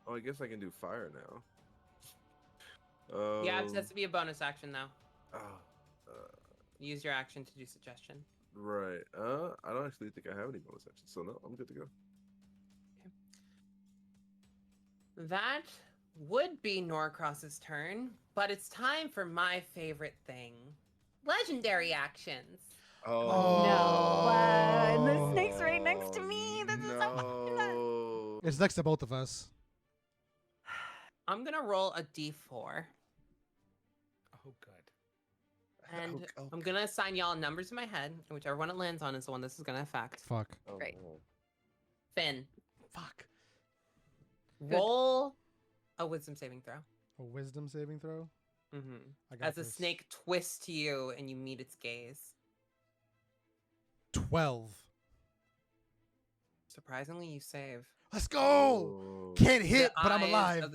Oh, I guess I can do fire now. Yeah, it has to be a bonus action though. Oh, Use your action to do suggestion. right. I don't actually think I have any bonus actions, so no, I'm good to go. That would be Norcross's turn, but it's time for my favorite thing. Legendary actions. Oh No, and the snake's right next to me. This is so fucking nuts. no. It's next to both of us. I'm gonna roll a d4, Oh, good. and Oh, I'm gonna assign y'all numbers in my head, and whichever one it lands on is the one this is gonna affect. Fuck. oh, Great. oh. Finn, Fuck. roll a wisdom saving throw. A wisdom saving throw? Mm-hmm. I got As the this. snake twists to you and you meet its gaze. 12. Surprisingly, you save. Let's go! Oh. Can't hit, The but I'm eyes alive. of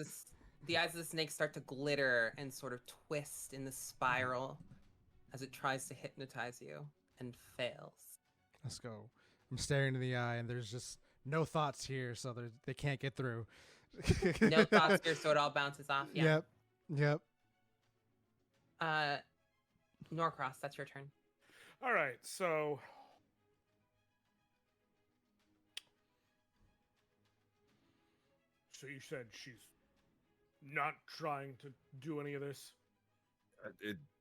the eyes of the snake start to glitter and sort of twist in the spiral as it tries to hypnotize you and fails. Let's go. I'm staring in the eye, and there's just no thoughts here, so they can't get through. No thoughts here, so it all bounces off. Yeah. Yep. Norcross, that's your turn. All right, so you said she's not trying to do any of this?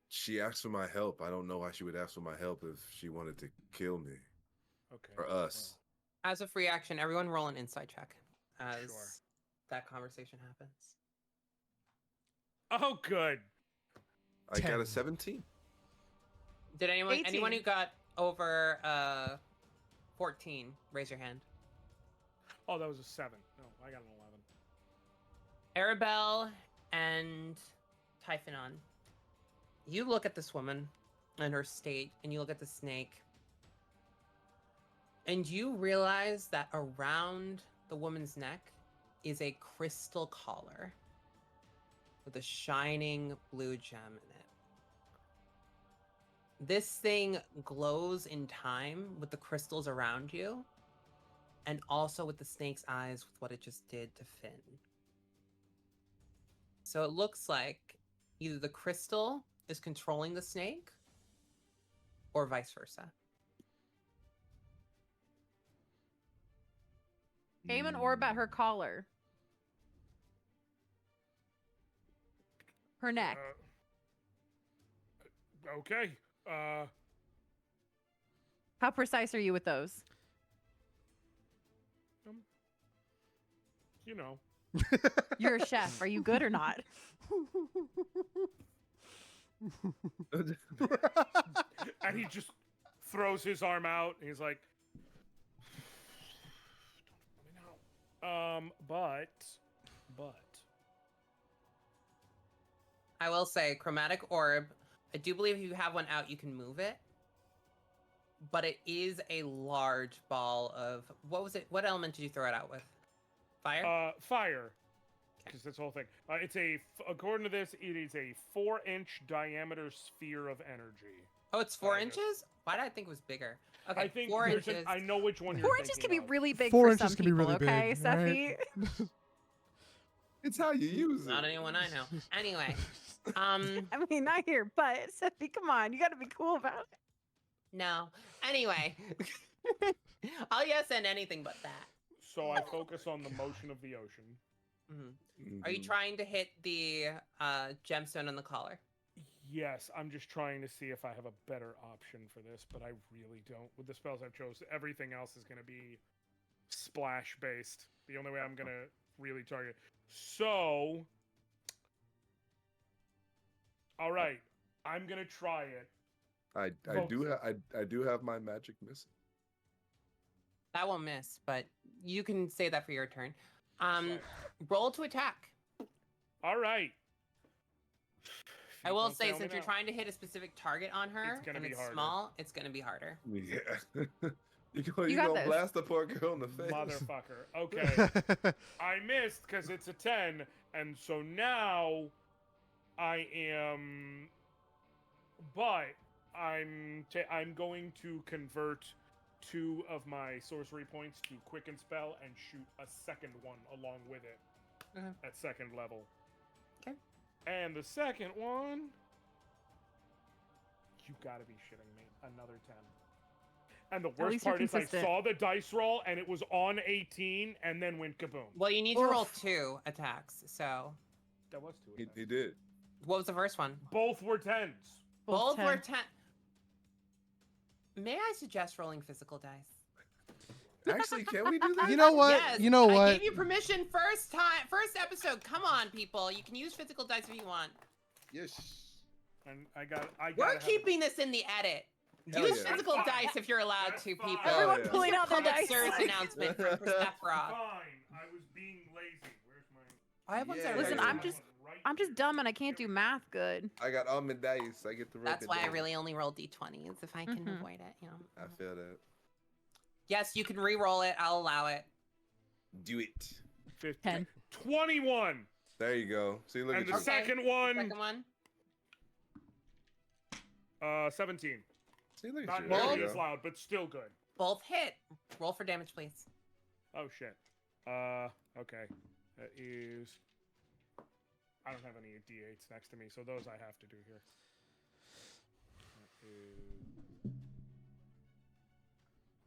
She asked for my help. I don't know why she would ask for my help if she wanted to kill me Okay. or us. As a free action, everyone roll an insight check as Sure. that conversation happens. Oh, good. I got 10. a 17. Did anyone 18. who got over 14 raise your hand? Oh, that was a 7. No, I got an 11. Arabelle and Typhonon, you look at this woman and her state, and you look at the snake, and you realize that around the woman's neck is a crystal collar with a shining blue gem in it. This thing glows in time with the crystals around you, and also with the snake's eyes with what it just did to Finn. So it looks like either the crystal is controlling the snake, or vice versa. Aim an orb at her collar. Her neck. Okay. How precise are you with those? You know. You're a chef. Are you good or not? And he just throws his arm out. And he's like, but. I will say, chromatic orb. I do believe if you have one out, you can move it. But it is a large ball of what was it? What element did you throw it out with? Fire. Fire. Because that's the whole thing. It's according to this, it is a 4-inch diameter sphere of energy. Oh, it's 4 inches. Why did I think it was bigger? Okay, I think 4 there's inches. I know which one you're 4 inches can be thinking of. really big 4 for inches some can be people, really okay, big, Sephi? right? It's how you use it. Not anyone I know. Anyway, I mean, not here, but Sephi, come on, you got to be cool about it. no. Anyway, I'll yes and anything but that. So I focus on the motion of the ocean. Are you trying to hit the gemstone on the collar? Yes, I'm just trying to see if I have a better option for this, but I really don't. With the spells I've chosen, everything else is going to be splash based. The only way I'm going to really target. So, all right, I'm going to try it. I do have my magic missing. That won't miss, but you can say that for your turn. Roll to attack. All right. I will Don't say, fail me since you're now. trying to hit a specific target on her, It's gonna and be it's harder. small, it's going to be harder. Yeah. you You got gonna this. blast the poor girl in the face. Motherfucker. Okay. I missed because it's a 10, and so now I am. But I'm going to convert 2 of my sorcery points to quicken spell and shoot a second one along with it at second level. Okay. And the second one, you gotta be shitting me! Another 10. And the worst least you're part is I consistent. saw the dice roll and it was on 18 and then went kaboom. Well, you need to roll Oof. 2 attacks. So, That was 2 He attacks. did. what was the first one? Both were 10s. Both were 10. 10. May I suggest rolling physical dice? Actually, can we do that? You know what? Yes, You know I what? gave you permission first episode. Come on, people. You can use physical dice if you want. Yes. And I got We're keeping this in the edit. Hell Use yeah. physical That's fine. dice if you're allowed That's to, fine. people. Everyone yeah. pulling out their Public dice. service announcement from Persephone. Fine. I was being lazy. Where's my... I have ones that are Listen, very I'm small. just- I'm just dumb and I can't do math good. I got almond dice. I get to roll. That's the why I dice. really only roll d20s if I can Mhm. avoid it. You know. I feel that. Yes, you can re-roll it. I'll allow it. Do it. 15. 10. 21. There you go. See, look And at the you. Okay. second one, Second one. 17. See, look at Not you. There nearly you as go. loud, but still good. Both hit. Roll for damage, please. Oh shit. Okay. That is. I don't have any d8s next to me, so those I have to do here. That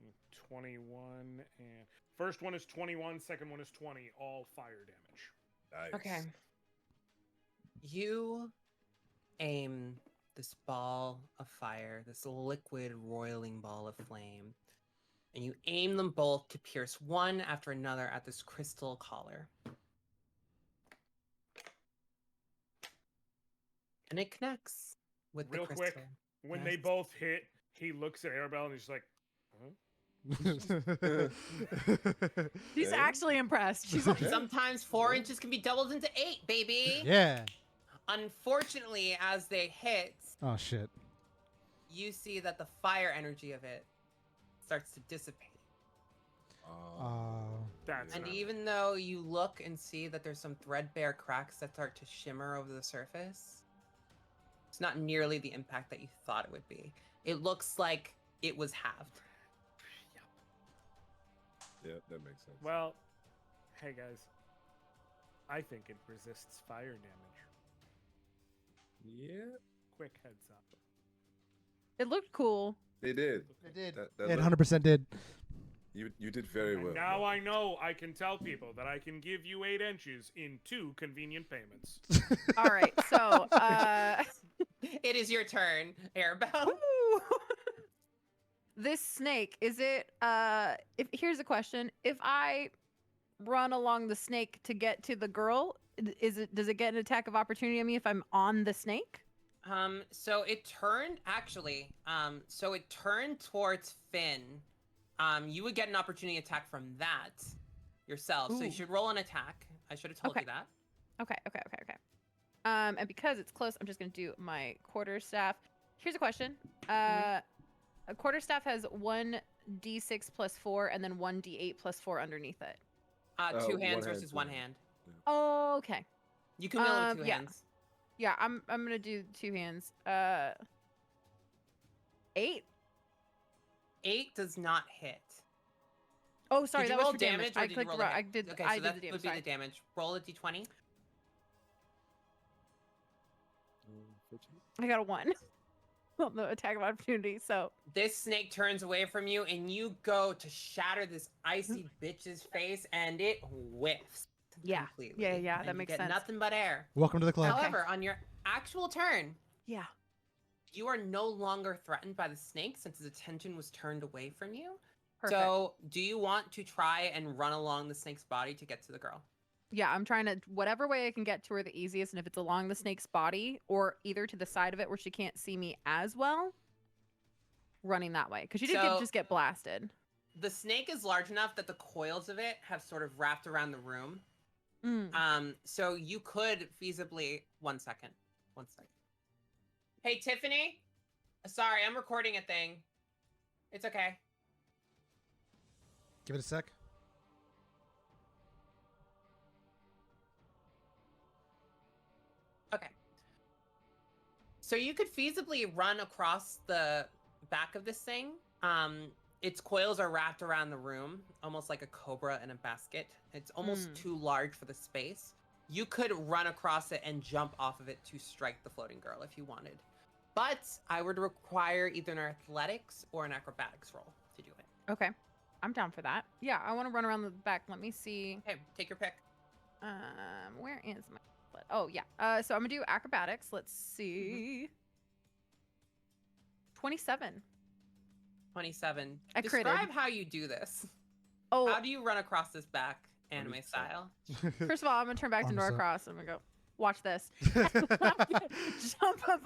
is 21 and first one is 21, second one is 20, all fire damage. Nice. Okay. You aim this ball of fire, this liquid roiling ball of flame, and you aim them both to pierce one after another at this crystal collar. And it connects with Real the quick, crystal. when they Yes. both hit, he looks at Arabelle and he's like, huh? She's Yeah. actually impressed. She's like, Sometimes 4 inches can be doubled into 8, baby. Yeah. Unfortunately, as they hit, Oh shit. you see that the fire energy of it starts to dissipate. Oh. That's And not- even though you look and see that there's some threadbare cracks that start to shimmer over the surface, it's not nearly the impact that you thought it would be. It looks like it was halved. Yeah, that makes sense. Well, hey guys, I think it resists fire damage. Yeah. Quick heads up. It looked cool. They did. It did. That It looked- 100% did. You did very And well. now I know I can tell people that I can give you 8 inches in 2 convenient payments. All right, so It is your turn, Arabelle. woo! This snake, is it if here's a question. If I run along the snake to get to the girl, does it get an attack of opportunity on me if I'm on the snake? So it turned so it turned towards Finn. You would get an opportunity attack from that yourself. So Ooh. you should roll an attack. I should have told Okay. you that. Okay. And because it's close, I'm just gonna do my quarterstaff. Here's a question. A quarterstaff has 1d6 plus 4 and then 1d8 plus 4 underneath it. 2 one hands hand, versus two 1 hands. hand. Oh, okay. You can wield with 2 yeah. hands. Yeah, I'm gonna do 2 hands. 8. 8 does not hit. Oh, sorry, Did you that was roll for damage. or I did you clicked roll wrong. the I hit? did. Okay, I so did that the damage. would be Sorry. the damage. Roll a d20. I got a 1. Well, no attack of opportunity. So This snake turns away from you, and you go to shatter this icy bitch's face, and it whiffs. Yeah. Completely. Yeah, And that you makes get sense. nothing but air. Welcome to the club. Okay. However, on your actual turn, yeah. you are no longer threatened by the snake since its attention was turned away from you. Perfect. So, do you want to try and run along the snake's body to get to the girl? Yeah, I'm trying to whatever way I can get to her the easiest, and if it's along the snake's body or either to the side of it where she can't see me as well, running that way because she did So- just get blasted. The snake is large enough that the coils of it have sort of wrapped around the room. So you could feasibly 1 second. 1 second. Hey, Tiffany. Sorry, I'm recording a thing. It's okay. Give it a sec. Okay. So you could feasibly run across the back of this thing. Its coils are wrapped around the room, almost like a cobra in a basket. It's almost too large for the space. You could run across it and jump off of it to strike the floating girl if you wanted. But I would require either an athletics or an acrobatics roll to do it. Okay, I'm down for that. Yeah, I want to run around the back. Let me see. Okay, take your pick. Where is my? Oh yeah. So I'm gonna do acrobatics. Let's see. 27. 27. I critted. Describe how you do this. Oh, How do you run across this back anime 27. style? first of all, I'm gonna turn back to Arms up. Norcross. I'm gonna go watch this. Jump up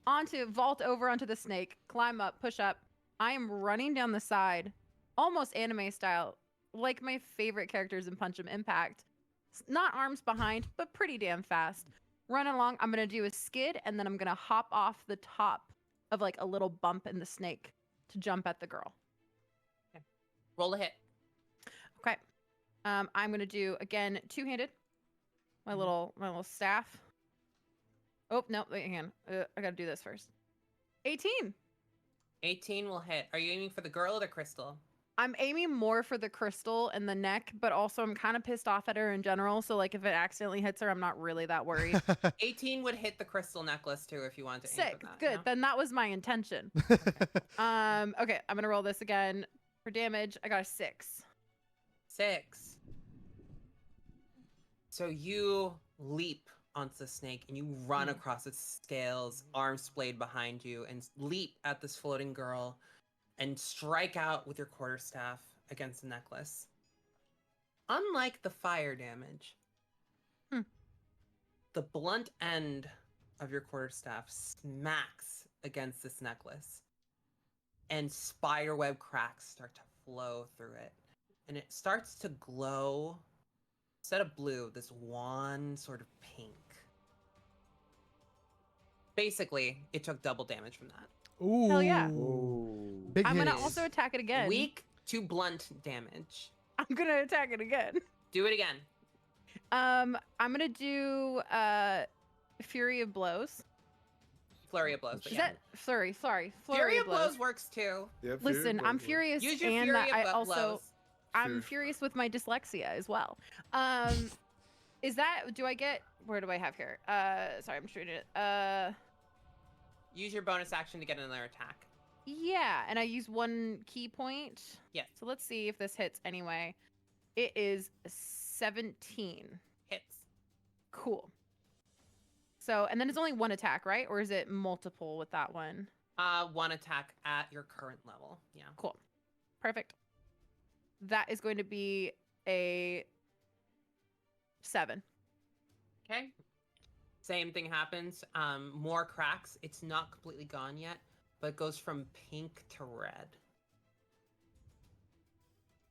onto vault over onto the snake, climb up, push up. I am running down the side, almost anime style, like my favorite characters in Punch 'em Impact. Not arms behind, but pretty damn fast. Running along, I'm gonna do a skid, and then I'm gonna hop off the top of like a little bump in the snake to jump at the girl. Roll a hit. Okay. I'm gonna do again two-handed. My little staff. Oh no! Wait, hang on. I gotta do this first. 18. 18 will hit. Are you aiming for the girl or the crystal? I'm aiming more for the crystal and the neck, but also I'm kind of pissed off at her in general. So like, if it accidentally hits her, I'm not really that worried. 18 would hit the crystal necklace too if you want to aim Sick. for that. Good. Yeah? Then that was my intention. Okay. I'm gonna roll this again for damage. I got a 6. 6. So you leap onto the snake and you run across its scales, arms splayed behind you, and leap at this floating girl and strike out with your quarterstaff against the necklace. Unlike the fire damage, the blunt end of your quarterstaff smacks against this necklace, and spiderweb cracks start to flow through it. And it starts to glow, instead of blue, this wan sort of pink. Basically, it took double damage from that. Ooh. Hell yeah. Ooh. Big I'm gonna hits. also attack it again. Weak to blunt damage. I'm gonna attack it again. Do it again. I'm gonna do Fury of Blows. Flurry of blows. But Is yeah. that sorry? Flurry of blows works too. Yeah, Listen, Fury I'm Blows. furious, Use your and fury I of also blows. I'm Fury. furious with my dyslexia as well. Is that? Do I get? Where do I have here? Sorry, I'm shooting it. use your bonus action to get another attack. Yeah, and I use 1 key point. Yes. So let's see if this hits anyway. It is 17. Hits. Cool. So, and then it's only 1 attack, right? Or is it multiple with that one? 1 attack at your current level. Yeah. Cool. Perfect. That is going to be a 7. Okay. Same thing happens. More cracks. It's not completely gone yet, but it goes from pink to red.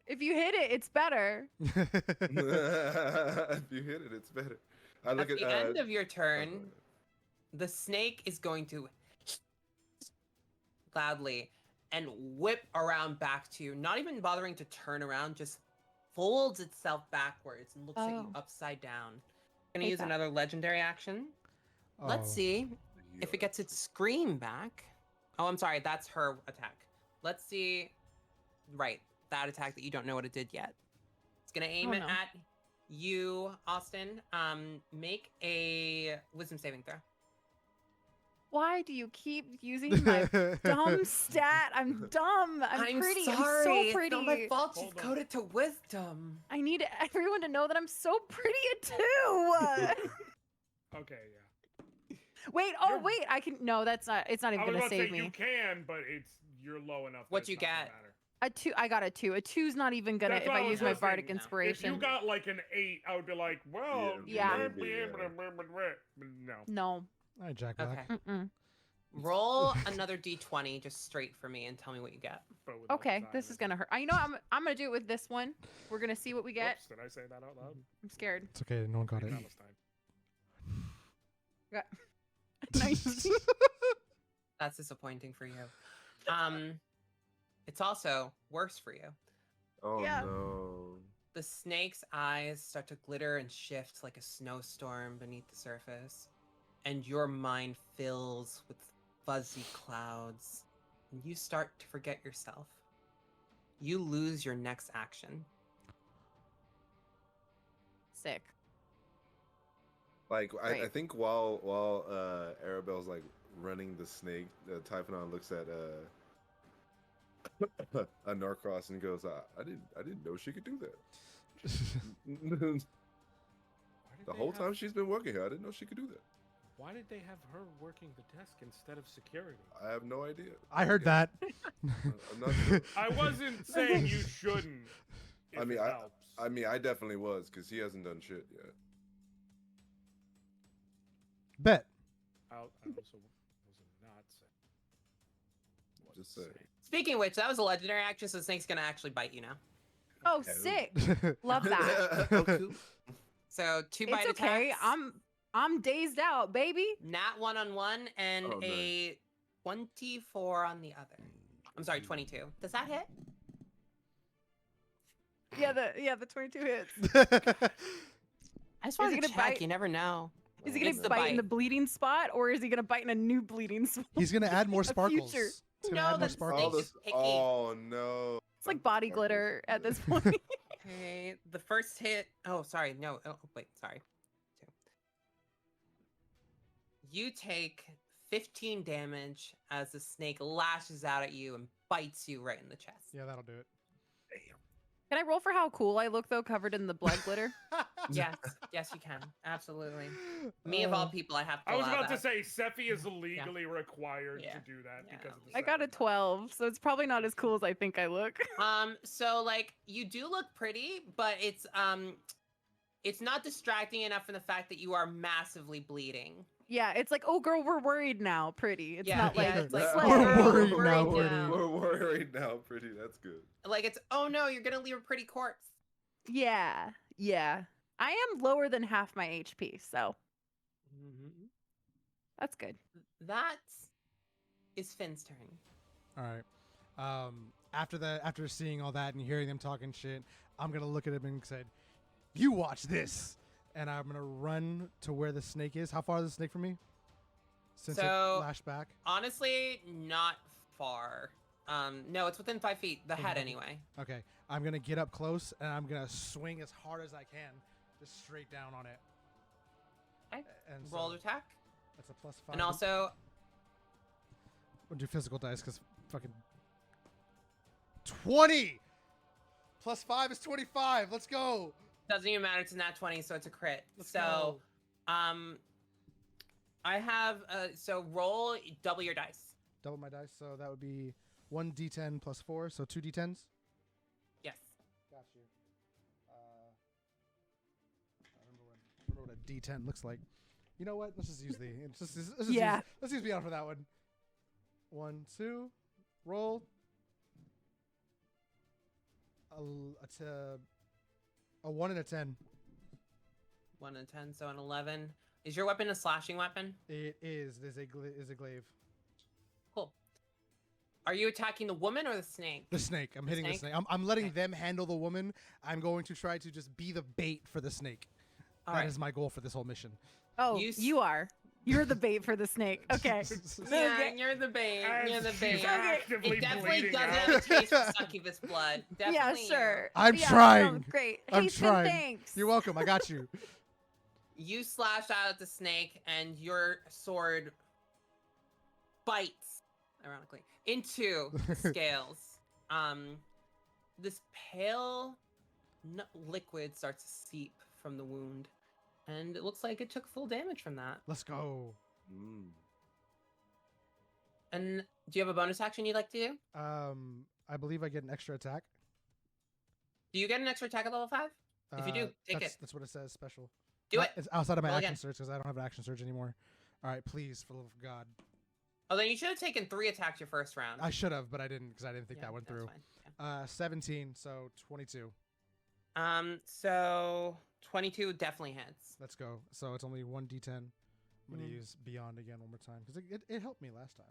If you hit it, it's better. If you hit it, it's better. I look At at the end of your turn, the snake is going to loudly and whip around back to you, not even bothering to turn around, just folds itself backwards and looks at you Oh. upside down. Gonna Hate use that. another legendary action. Let's Oh. see if it gets its scream back. Oh, I'm sorry, that's her attack. Let's see. Right, that attack that you don't know what it did yet. It's gonna aim Oh, it no. at you, Austen. Make a wisdom saving throw. Why do you keep using my dumb stat? I'm dumb. I'm pretty. Sorry. I'm so It's pretty. not my fault. She's Hold on. coded to wisdom. I need everyone to know that I'm so pretty too. Okay, yeah. Wait. Oh, wait. I can. No, that's not. It's not I even was gonna about to save say you me. can, but you're low enough. that What it's you not gonna get? matter. A 2. I got a 2. A 2's not even gonna. That's If what I I was use my gonna say, bardic no. If you If you inspiration. got like an 8, I would be like, well, Yeah. you might be maybe, able to. No. No. All right, Jack Black. Okay. Mm-mm. Roll another d20 just straight for me and tell me what you get. But without Okay, the this side is of gonna hurt. You know, I'm gonna do it with this one. We're gonna see what we it. get. Whoops, did I say that out loud? I'm scared. It's okay. No one got it. Palestine. Got 19. That's disappointing for you. It's also worse for you. Oh Yeah. no. The snake's eyes start to glitter and shift like a snowstorm beneath the surface, and your mind fills with fuzzy clouds, and you start to forget yourself. You lose your next action. Sick. Like I Great. think while Arabelle's like running the snake, Typhon looks at a Norcross and goes, I didn't know she could do that. Why did The they whole have- time she's been working here, I didn't know she could do that. Why did they have her working the desk instead of security? I have no idea. I heard that. I'm not sure. I wasn't saying you shouldn't. I if mean, it helps. I mean, I definitely was because he hasn't done shit yet. Bet. I also was not saying. what Just to saying. say. Speaking of which, that was a legendary action, so the snake's gonna actually bite you now. Oh, Okay. sick. Love that. So 2 bite It's okay. attacks. I'm dazed out, baby. Nat 1 on one and Oh, nice. a 24 on the other. I'm sorry, 22. Does that hit? Yeah, the 22 hits. I just Is wanted he to gonna check. bite? You never know. Is he It's gonna the bite in the bite. bleeding spot, or is he gonna bite in a new bleeding spot? He's gonna add more A sparkles. future. He's gonna No, add more that's sparkles. snake is picky. Oh no. It's like body Sparkles. glitter at this point. Okay, the first hit. Oh, sorry. No. Oh, wait. Sorry. 2. You take 15 damage as the snake lashes out at you and bites you right in the chest. Yeah, that'll do it. Can I roll for how cool I look though, covered in the blood glitter? Yes. Yes, you can. Absolutely. Me of all people, I have to I was allow about to that. say Sephi is legally required Yeah. to do that Yeah. because of the I got a second. 12, so it's probably not as cool as I think I look. So like you do look pretty, but it's not distracting enough from the fact that you are massively bleeding. Yeah, it's like, oh girl, we're worried now, pretty. It's Yeah, not like, yeah, it's like, "Slay, we're girl, worried we're now, worried pretty." We're worried now, pretty. That's good. Like it's, oh no, you're gonna leave a pretty corpse. Yeah, yeah. I am lower than half my HP, so that's good. That is Finn's turn. All right. After seeing all that and hearing them talking shit, I'm gonna look at him and say, "You watch this," and I'm gonna run to where the snake is. How far is the snake from me? Since So- it lashed back. Honestly, not far. No, it's within 5 feet. The head, Okay. anyway. Okay, I'm gonna get up close and I'm gonna swing as hard as I can, just straight down on it. Okay. And Roll so attack, that's a +5. and also We'll do physical dice because fucking 20 plus 5 is 25. Let's go. Doesn't even matter. It's a nat 20, so it's a crit. Let's so, go. I have so roll double your dice. Double my dice, so that would be 1d10 plus 4, so 2 d10s. Yes. Got you. I remember what a d10 looks like. You know what? Let's just use let's use beyond for that one. 1, 2, roll. A 1 and a 10. 1 and 10, so an 11. Is your weapon a slashing weapon? It is. There's a glaive. Cool. Are you attacking the woman or the snake? The snake. I'm hitting the snake. I'm letting them handle the woman. I'm going to try to just be the bait for the snake. That is my goal for this whole mission. Oh, you are. You're the bait for the snake. Okay. Yeah, Okay. you're the bait. You're the She's bait. actively It definitely bleeding doesn't out. have a taste for succubus blood. Yeah, Definitely. sure. I'm Yeah, trying. no, great. I'm Hasten, trying. Thanks. You're welcome. I got you. You slash out at the snake, and your sword bites, ironically, into the scales. This pale liquid starts to seep from the wound, and it looks like it took full damage from that. Let's go. Mm. And do you have a bonus action you'd like to do? I believe I get an extra attack. Do you get an extra attack at level 5? If you do, take it. That's what it says. Special. Do it. It's outside of my Roll action again. surge because I don't have an action surge anymore. All right, please, for the love of God. Oh, then you should have taken 3 attacks your first round. I should have, but I didn't because I didn't think Yeah, that went that's through. fine. 17, so 22. So 22 definitely hits. Let's go. So it's only 1d10. I'm going to Mhm. use Beyond again one more time because it helped me last time.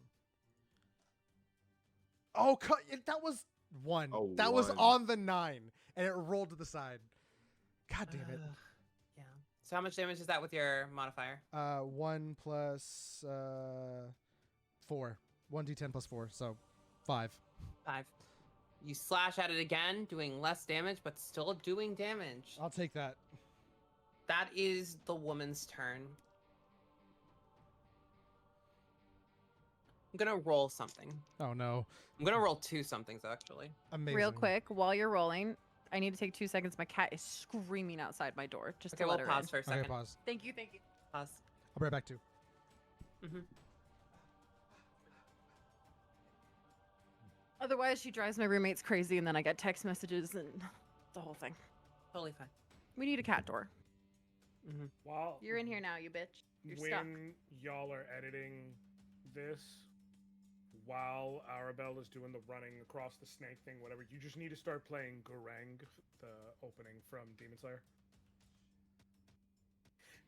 Oh, that was 1. Oh, that was 1. on the 9, and it rolled to the side. God damn it. Yeah. So how much damage is that with your modifier? 1 plus 4. 1d10 plus 4, so 5. 5. You slash at it again, doing less damage, but still doing damage. I'll take that. That is the woman's turn. I'm gonna roll something. Oh no. I'm gonna roll 2 somethings actually. Amazing. Real quick, while you're rolling, I need to take 2 seconds. My cat is screaming outside my door. Just Okay, to we'll let her pause in. for a Okay, second. pause. Thank you. Thank you. Pause. I'll be right back too. Mm-hmm. Otherwise, she drives my roommates crazy, and then I get text messages and the whole thing. Totally fine. We need a cat door. Mm-hmm. While You're in here now, you bitch. You're when stuck. y'all are editing this, while Arabelle is doing the running across the snake thing, whatever, you just need to start playing Gurang, the opening from Demon Slayer.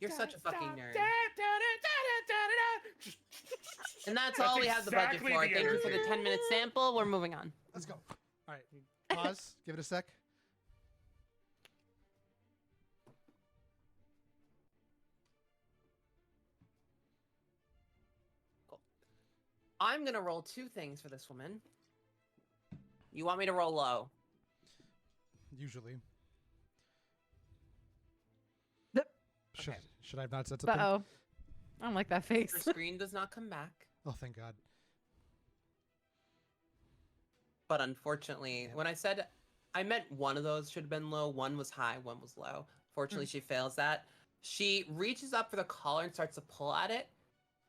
You're such a fucking nerd. Just- And that's That's all we have the budget exactly for. the Thank you for the energy. 10-minute sample. We're moving on. Let's go. All right. Pause. Give it a sec. I'm gonna roll 2 things for this woman. You want me to roll low? Usually. Yep. Should, Okay. should I have not said something? Uh-oh. I don't like that face. Her screen does not come back. Oh, thank God. But unfortunately, when I said I meant one of those should have been low, one was high, one was low. Fortunately, she fails that. She reaches up for the collar and starts to pull at it.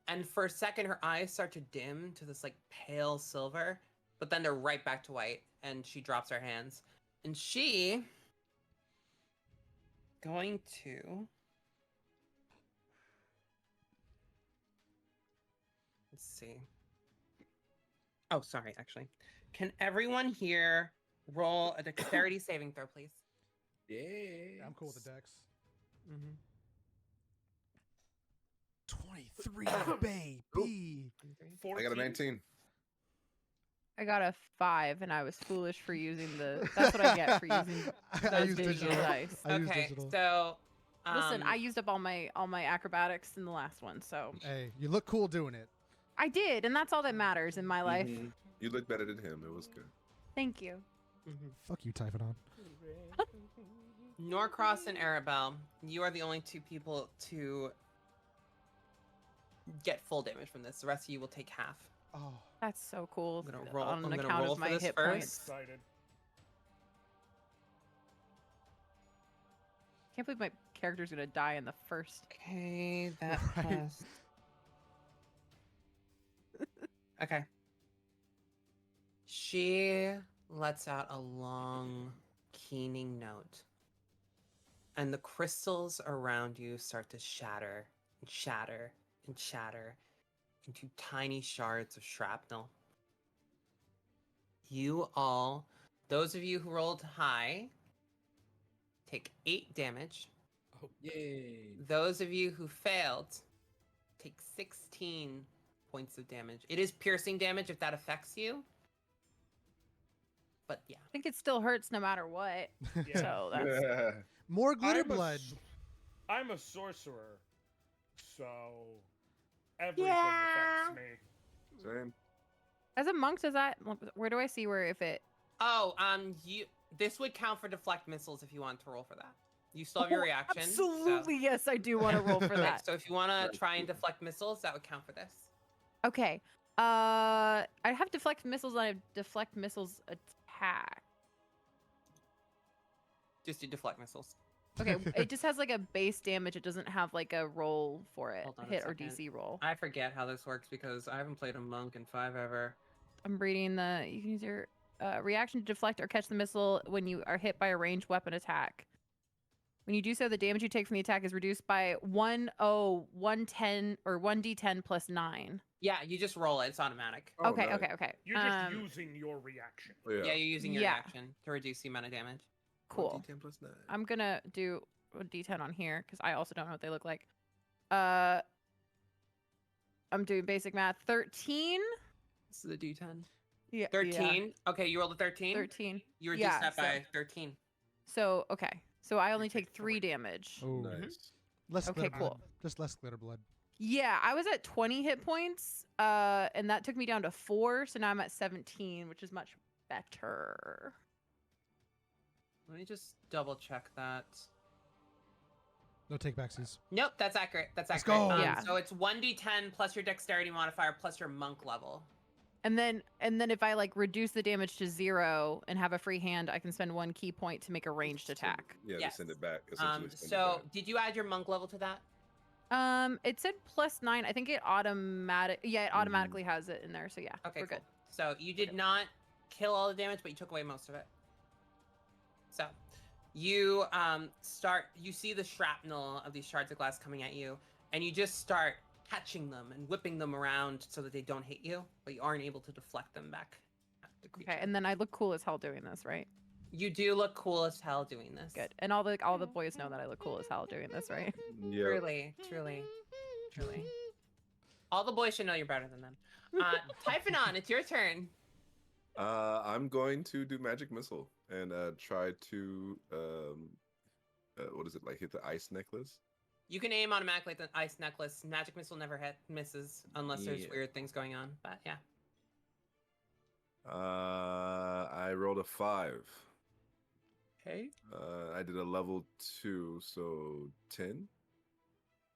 And for a second, her eyes start to dim to this like pale silver, but then they're right back to white. And she drops her hands. And she going to let's see. Oh, sorry, actually. Can everyone here roll a dexterity saving throw, please? Yeah. I'm cool with the dex. Mm-hmm. 23, baby. I got a 19. I got a 5, and I was foolish for using the. That's what I get for using I those used digital digital. dice. I used Okay, digital. so Listen, I used up all my acrobatics in the last one, so Hey, you look cool doing it. I did, and that's all that matters in my life. Mhm. You look better than him. It was good. Thank you. Fuck you, Typhon. Norcross and Arabelle, you are the only 2 people to get full damage from this. The rest of you will take half. Oh, That's so cool. I'm gonna roll. On I'm gonna account roll of for my this hit first. points. Excited. Can't believe my character's gonna die in the first. Okay, that Right. plus. Okay. She lets out a long, keening note, and the crystals around you start to shatter and shatter and shatter into tiny shards of shrapnel. You all, those of you who rolled high, take 8 damage. Oh, Yay. Those of you who failed take 16 points of damage. It is piercing damage if that affects you. But yeah. I think it still hurts no matter what. yeah. So that's more glitter I'm a blood. I'm a sorcerer, so everything Yeah. affects me. Same. as a monk. Does that? Where do I see where if it? Oh, this would count for deflect missiles if you want to roll for that. You still have your Oh, reaction. Absolutely, yes, I do want to roll for So, that. so if you want to Right. try and deflect missiles, that would count for this. Okay. I have deflect missiles. And I have deflect missiles attack. Just do deflect missiles. Okay, it just has like a base damage. It doesn't have like a roll for it, Hold on a hit or second. DC roll. I forget how this works because I haven't played a monk in 5 ever. I'm reading the. You can use your reaction to deflect or catch the missile when you are hit by a ranged weapon attack. When you do so, the damage you take from the attack is reduced by 1d10 or 1d10 plus 9. Yeah, you just roll it. It's automatic. Oh, Okay, nice. okay. You're just using your reaction. Oh, yeah. Yeah, you're using your Yeah. reaction to reduce the amount of damage. Cool. 1d10 plus 9. I'm gonna do a d10 on here because I also don't know what they look like. I'm doing basic math. 13. This is a D10. Yeah. 13. Okay, you rolled a 13. 13. You reduced Yeah, that so- by 13. So okay. So I only take take 3 damage. Oh, Nice. less Okay, glitter cool. blood. Just less glitter blood. Yeah, I was at 20 hit points, and that took me down to 4. So now I'm at 17, which is much better. Let me just double check that. No take backsies. Nope, that's accurate. That's Let's accurate. go. Yeah. So it's 1d10 plus your dexterity modifier plus your monk level. And then if I like reduce the damage to 0 and have a free hand, I can spend 1 key point to make a ranged attack. Yeah, Yes. they send it back. Essentially send it So back. did you add your monk level to that? It said plus 9. I think it automatically has it in there. So yeah, Okay, we're cool. good. So you did not kill all the damage, but you took away most of it. So you you see the shrapnel of these shards of glass coming at you, and you just start catching them and whipping them around so that they don't hit you, but you aren't able to deflect them back at the creature. Okay, and then I look cool as hell doing this, right? You do look cool as hell doing this. Good. And all the boys know that I look cool as hell doing this, right? Yeah. Truly, truly, truly. All the boys should know you're better than them. Typhonon, it's your turn. I'm going to do magic missile and try to what is it, like hit the ice necklace? You can aim automatically at the ice necklace. Magic missile never misses unless there's Yeah. weird things going on. But yeah. I rolled a 5. Okay. I did a level 2, so 10.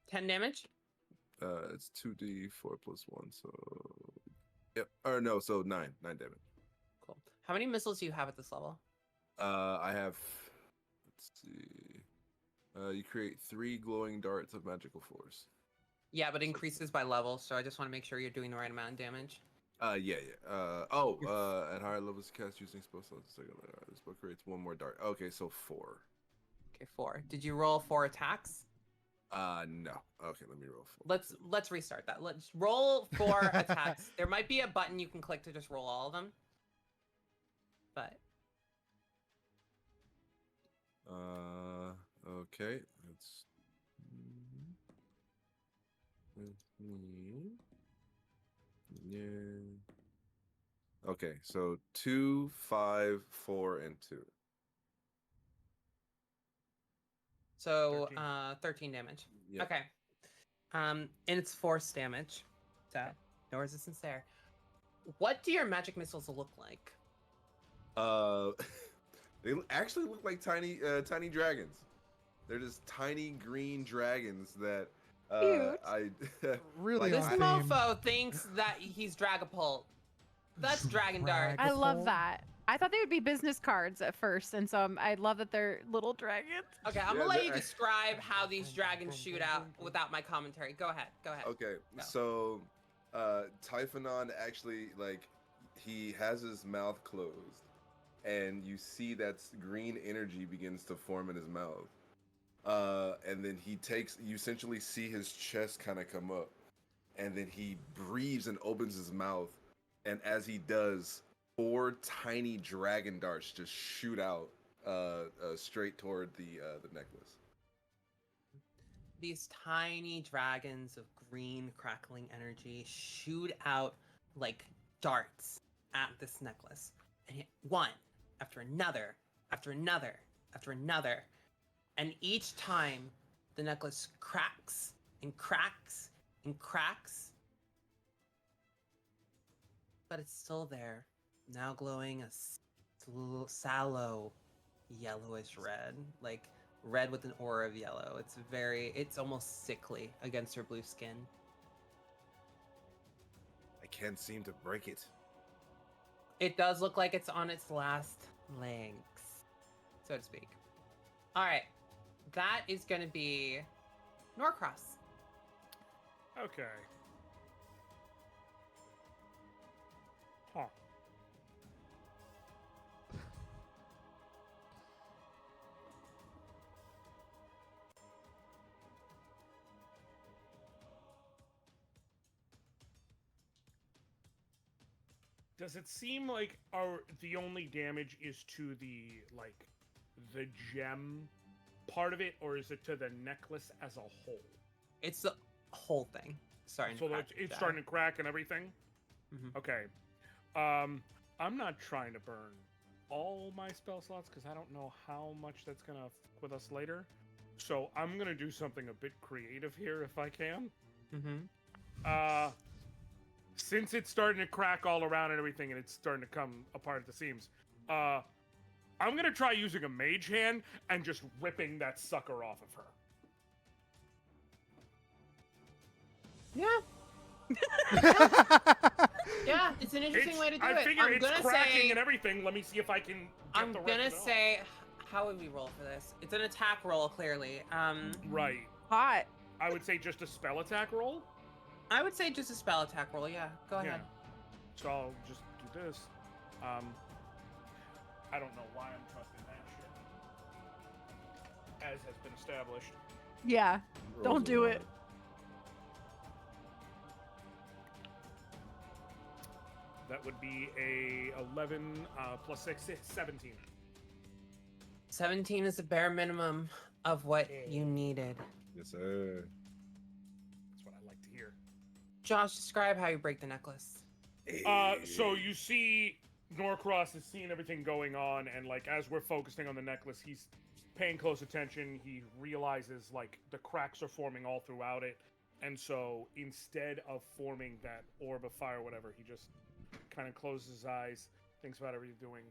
10 damage. It's 2d4 plus 1, so yep. Or no, so 9 damage. Cool. How many missiles do you have at this level? I have. Let's see. You create 3 glowing darts of magical force. Yeah, but it increases by level, so I just want to make sure you're doing the right amount of damage. Yeah. At higher levels, cast using spell slots. The spell creates 1 more dart. Okay, so 4. Okay, 4. Did you roll 4 attacks? No. Okay, let me roll 4. Let's restart that. Let's roll 4 attacks. There might be a button you can click to just roll all of them. But Okay. Yeah. Okay, so 2, 5, 4, and 2. so 13. 13 damage. Yeah. Okay. And it's force damage. So no resistance there. What do your magic missiles look like? They actually look like tiny dragons. They're just tiny green dragons that Cute. I Really like, This on theme. mofo thinks that he's Dragapult. That's Dragon Dart. I love Dragapult. that. I thought they would be business cards at first, and so I love that they're little dragons. Okay, I'm Yeah, gonna let they you are. describe how these dragons shoot out without my commentary. Go ahead. Go ahead. Okay, Go. so Typhonon actually, like, he has his mouth closed, and you see that green energy begins to form in his mouth. And then you essentially see his chest kind of come up, and then he breathes and opens his mouth, and as he does, 4 tiny dragon darts just shoot out straight toward the necklace. These tiny dragons of green crackling energy shoot out like darts at this necklace and hit one after another after another after another, and each time the necklace cracks and cracks and cracks, but it's still there, now glowing a sallow yellowish red, like red with an aura of yellow. It's almost sickly against her blue skin. I can't seem to break it. It does look like it's on its last legs, so to speak. All right, that is going to be Norcross. Okay. Huh. Does it seem like the only damage is to the gem part of it, or is it to the necklace as a whole? It's the whole thing starting. So to crack it's down. starting to crack and everything. Mhm. Okay. I'm not trying to burn all my spell slots because I don't know how much that's gonna fuck with us later. So I'm gonna do something a bit creative here if I can. Mm-hmm. Since it's starting to crack all around and everything, and it's starting to come apart at the seams, I'm gonna try using a mage hand and just ripping that sucker off of her. Yeah. Yeah, it's an interesting way to do I it. figure I'm it's gonna cracking say, and everything. Let me see if I can. Get I'm the gonna rest of it say, how would we roll for this? It's an attack roll, clearly. off. Right. Hot. I would say just a spell attack roll. I would say just a spell attack roll. Yeah, go ahead. So I'll just do this. I don't know why I'm trusting that shit, as has been established. Yeah. Don't do it. That would be a 11 plus 6, 17. 17 is the bare minimum of what you needed. Yes, sir. That's what I like to hear. Josh, describe how you break the necklace. So you see Norcross is seeing everything going on, and like as we're focusing on the necklace, he's paying close attention. He realizes like the cracks are forming all throughout it, and so instead of forming that orb of fire or whatever, he just kind of closes his eyes, thinks about everything he's doing,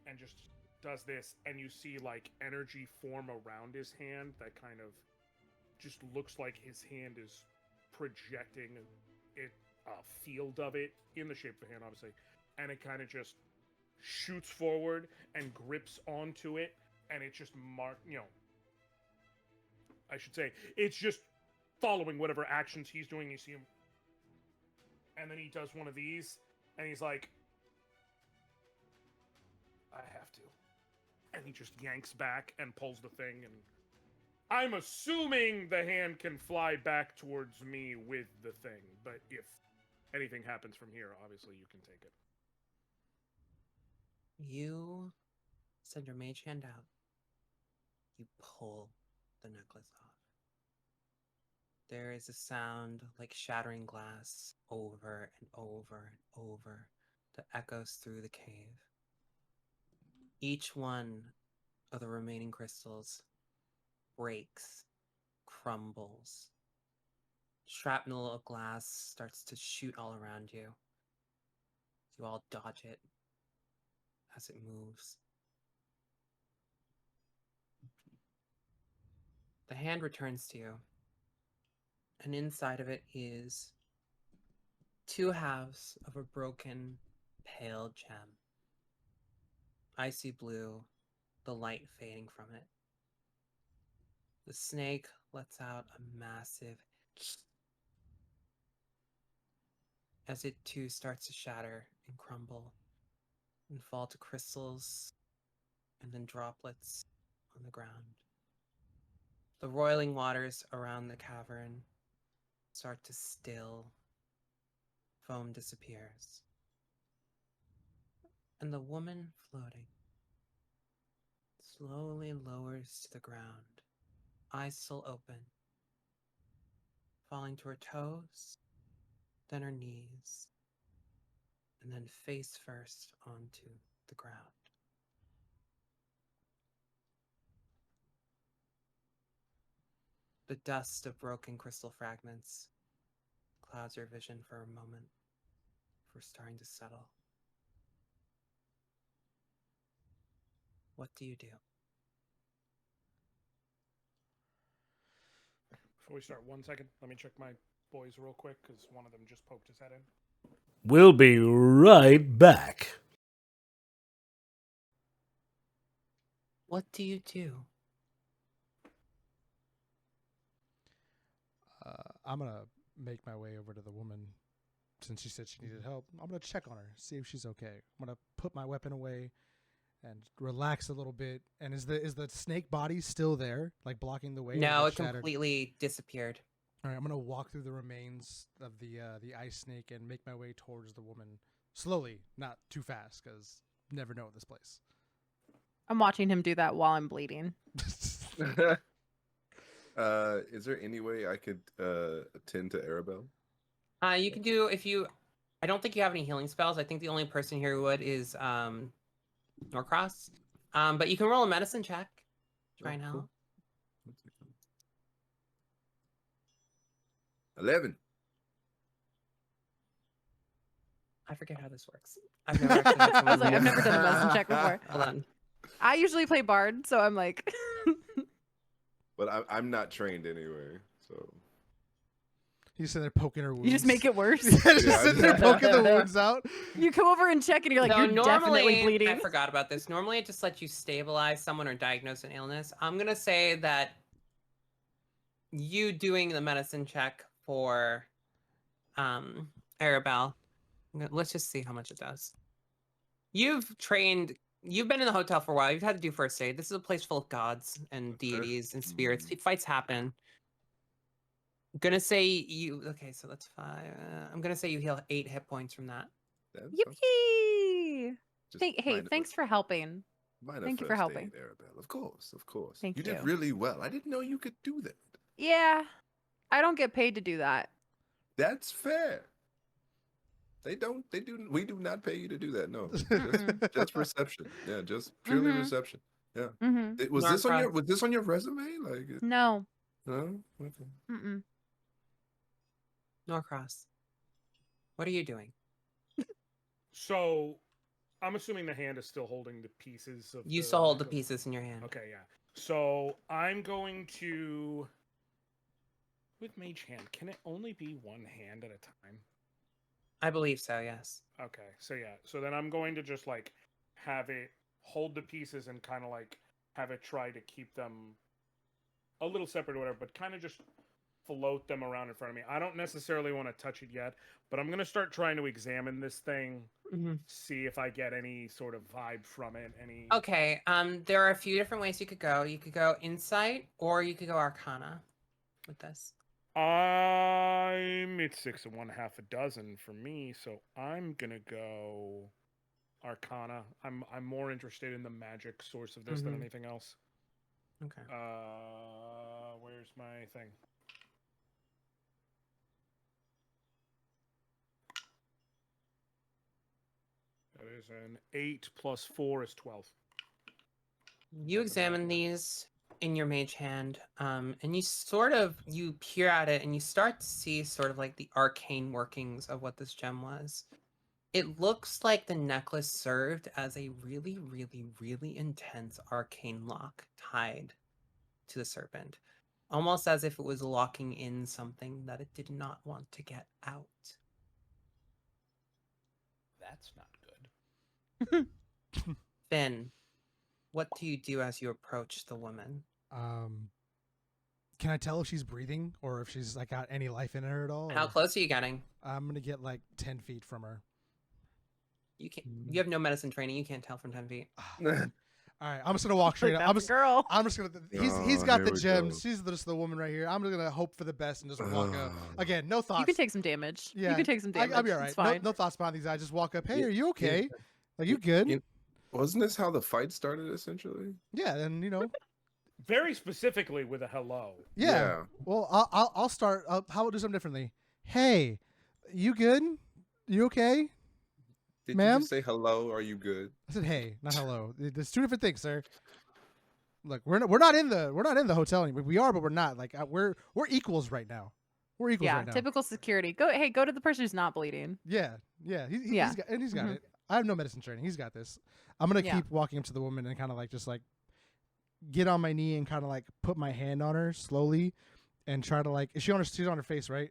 and just does this, and you see like energy form around his hand that kind of just looks like his hand is projecting a field of it in the shape of a hand, obviously, and it kind of just shoots forward and grips onto it, and it just I should say it's just following whatever actions he's doing. You see him, and then he does one of these, and he's like, I have to. And he just yanks back and pulls the thing, and I'm assuming the hand can fly back towards me with the thing, but if anything happens from here, obviously you can take it. You send your mage hand out. You pull the necklace off. There is a sound like shattering glass over and over and over that echoes through the cave. Each one of the remaining crystals breaks, crumbles. Shrapnel of glass starts to shoot all around you. You all dodge it as it moves. The hand returns to you. and inside of it is 2 halves of a broken, pale gem. Icy blue, the light fading from it. The snake lets out a massive as it too starts to shatter and crumble and fall to crystals and then droplets on the ground. The roiling waters around the cavern start to still. Foam disappears. And the woman floating slowly lowers to the ground, eyes still open, falling to her toes, then her knees, and then face first onto the ground. The dust of broken crystal fragments clouds your vision for a moment before starting to settle. What do you do? Before we start, 1 second. Let me check my boys real quick because one of them just poked his head in. We'll be right back. What do you do? I'm gonna make my way over to the woman since she said she needed help. I'm gonna check on her, see if she's okay. I'm gonna put my weapon away and relax a little bit. And is the snake body still there, like blocking the way? or No, is it shattered? completely disappeared. All right, I'm gonna walk through the remains of the ice snake and make my way towards the woman slowly, not too fast, because never know this place. I'm watching him do that while I'm bleeding. Is there any way I could attend to Arabelle? You can do if you. I don't think you have any healing spells. I think the only person here who would is Norcross. But you can roll a medicine check. Try and help. 11. I forget how this works. I've never actually had someone I was like, I've roll. never done a medicine check before. Hold on. I usually play bard, so I'm like, But I'm not trained anyway, so. He's sitting there poking her wounds. you just make it worse. Yeah, just Yeah, sitting there poking the wounds out. You come over and check, and you're like, So you're definitely bleeding. I forgot about this. Normally, it just lets you stabilize someone or diagnose an illness. I'm gonna say that you doing the medicine check for Arabelle. Let's just see how much it does. You've trained. You've been in the hotel for a while. You've had to do first aid. This is a place full of gods and deities and spirits. Fights happen. I'm gonna say you. Okay, so that's 5. I'm gonna say you heal 8 hit points from that. Yippee! Just Hey, minor- thanks for helping. minor thank you for first helping. aid, Arabelle. Of course, of course. Thank you did you. really well. I didn't know you could do that. Yeah, I don't get paid to do that. That's fair. They do. We do not pay you to do that. No, Mm-mm. just reception. Yeah, just purely Mhm. reception. Yeah. Mm-hmm. Was this on your Norcross. resume? Like, No. no. Okay. Mm-mm. Norcross. What are you doing? So, I'm assuming the hand is still holding the pieces of. You still hold the pieces in your hand. Okay, yeah. So I'm going to. With Mage Hand, can it only be one hand at a time? I believe so. Yes. Okay, so yeah. So then I'm going to just like have it hold the pieces and kind of like have it try to keep them a little separate or whatever, but kind of just float them around in front of me. I don't necessarily want to touch it yet, but I'm going to start trying to examine this thing, see if I get any sort of vibe from it. Okay. There are a few different ways you could go. You could go insight, or you could go arcana with this. It's 6 and 1/2 a dozen for me, so I'm gonna go Arcana. I'm more interested in the magic source of this than Mhm. anything else. Okay. Where's my thing? That is an 8 plus 4 is 12. You examine these in your mage hand, and you peer at it, and you start to see sort of like the arcane workings of what this gem was. It looks like the necklace served as a really, really, really intense arcane lock tied to the serpent. almost as if it was locking in something that it did not want to get out. That's not good. Finn, what do you do as you approach the woman? Can I tell if she's breathing or if she's like got any life in her at all? How or- close are you getting? I'm gonna get like 10 feet from her. You can't. You have no medicine training. You can't tell from 10 feet. All right, I'm just gonna walk straight Like, up. that's a girl. I'm just gonna. He's Oh, got here the we gems. go. She's just the woman right here. I'm just gonna hope for the best and just walk up. Again, no thoughts. You can take some damage. Yeah, You can take some damage. I'll be all right. It's fine. No thoughts behind these eyes. Just walk up. Hey, Yeah, are you okay? yeah. Like you good? Wasn't this how the fight started, essentially? Yeah, and you know. Very specifically with a hello. Yeah. Well, I'll start. How about do something differently? Hey, you good? You okay? Did Ma'am? you just say hello? Are you good? I said hey, not hello. There's two different things, sir. Look, we're not in the hotel anymore. We are, but we're not. Like we're equals right now. We're equals Yeah, right now. typical security. Go to the person who's not bleeding. Yeah. Yeah. He's got Mhm. it. I have no medicine training. He's got this. I'm gonna Yeah. keep walking up to the woman and kind of like just like get on my knee and kind of like put my hand on her slowly and try to like. Is she on her? She's on her face, right?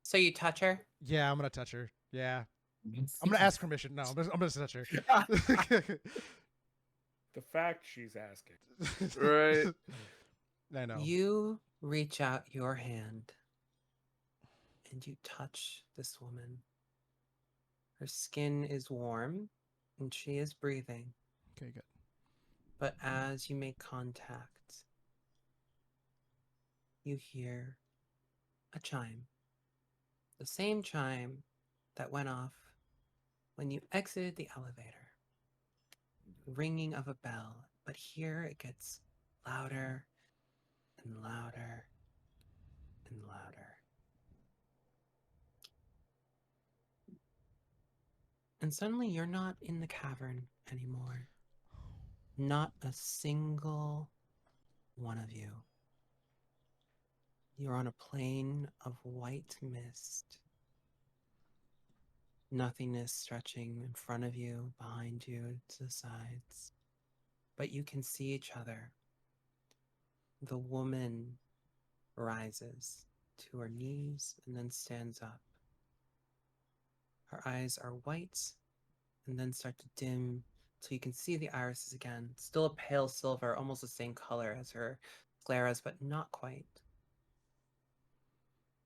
So you touch her? Yeah, I'm gonna touch her. Yeah, I'm gonna ask permission. No, I'm gonna touch her. The fact she's asking. Right. I know. You reach out your hand and you touch this woman. Her skin is warm and she is breathing. Okay, good. But as you make contact, you hear a chime. The same chime that went off when you exited the elevator. Ringing of a bell, but here it gets louder and louder and louder. And suddenly you're not in the cavern anymore. Not a single one of you. You're on a plain of white mist. Nothingness stretching in front of you, behind you, to the sides. But you can see each other. The woman rises to her knees and then stands up. Her eyes are white and then start to dim so you can see the irises again. Still a pale silver, almost the same color as her scleras, but not quite.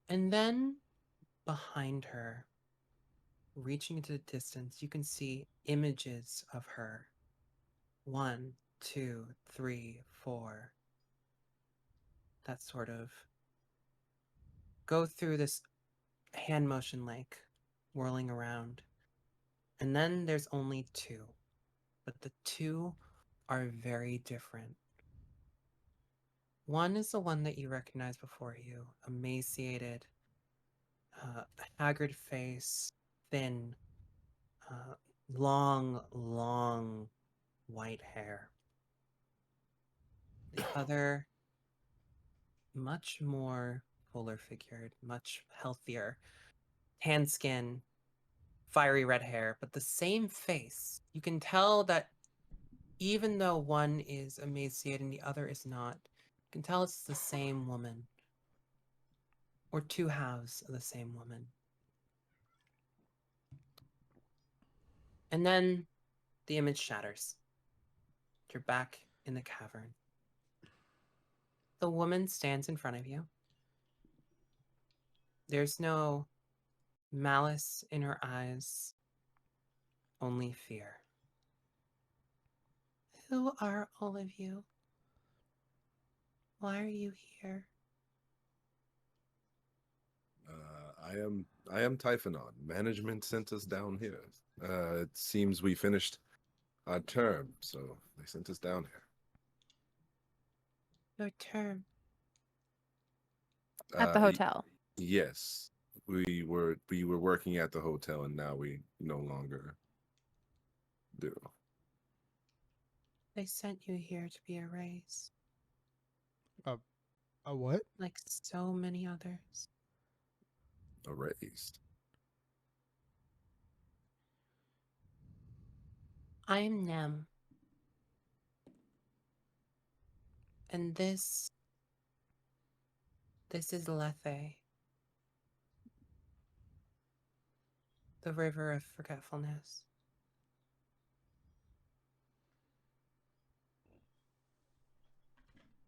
And then behind her, reaching into the distance, you can see images of her. 1, 2, 3, 4. That sort of go through this hand motion like whirling around. And then there's only 2. But the 2 are very different. One is the one that you recognize before you, emaciated, haggard face, thin, long white hair. The other, much more fuller figured, much healthier, tan skin, fiery red hair, but the same face. You can tell that even though one is emaciated and the other is not, you can tell it's the same woman. Or 2 halves of the same woman. And then the image shatters. You're back in the cavern. The woman stands in front of you. There's no malice in her eyes, only fear. Who are all of you? Why are you here? I am Typhonon. Management sent us down here. It seems we finished our term, so they sent us down here. Your term. At the Y- hotel. Yes, we were working at the hotel, and now we no longer do. They sent you here to be erased, A what? like so many others. Erased. I am Nem. And this This is Lethe, the river of forgetfulness.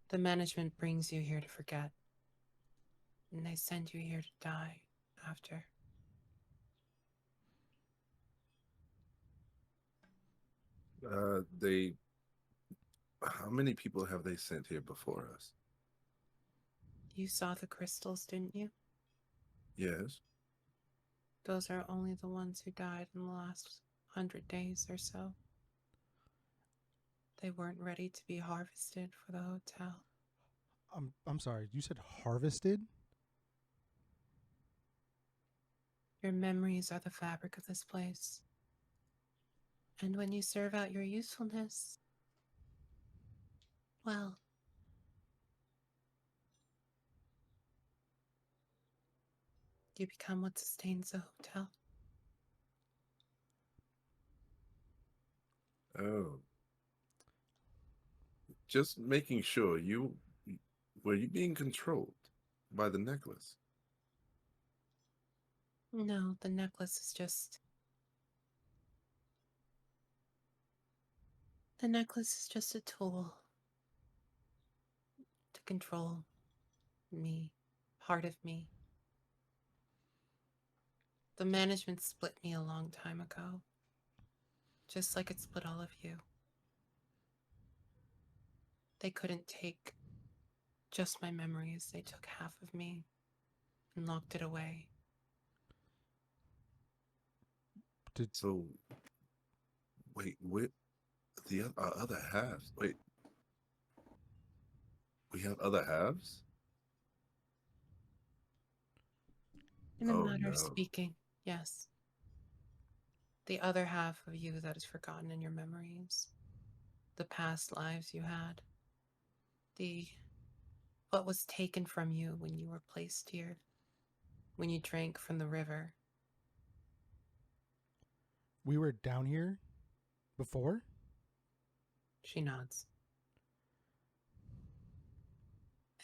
The management brings you here to forget, and they send you here to die after. They. How many people have they sent here before us? You saw the crystals, didn't you? Yes. Those are only the ones who died in the last 100 days or so. They weren't ready to be harvested for the hotel. I'm sorry. You said harvested? Your memories are the fabric of this place. And when you serve out your usefulness, well, you become what sustains the hotel. Oh. Just making sure were you being controlled by the necklace? No, the necklace is just... The necklace is just a tool to control me, part of me. The management split me a long time ago, just like it split all of you. They couldn't take just my memories. They took half of me and locked it away. So, wait, the other halves? Wait, we have other halves? In a Oh, matter of no. speaking, yes. The other half of you that is forgotten in your memories. The past lives you had. What was taken from you when you were placed here. When you drank from the river. We were down here before? She nods.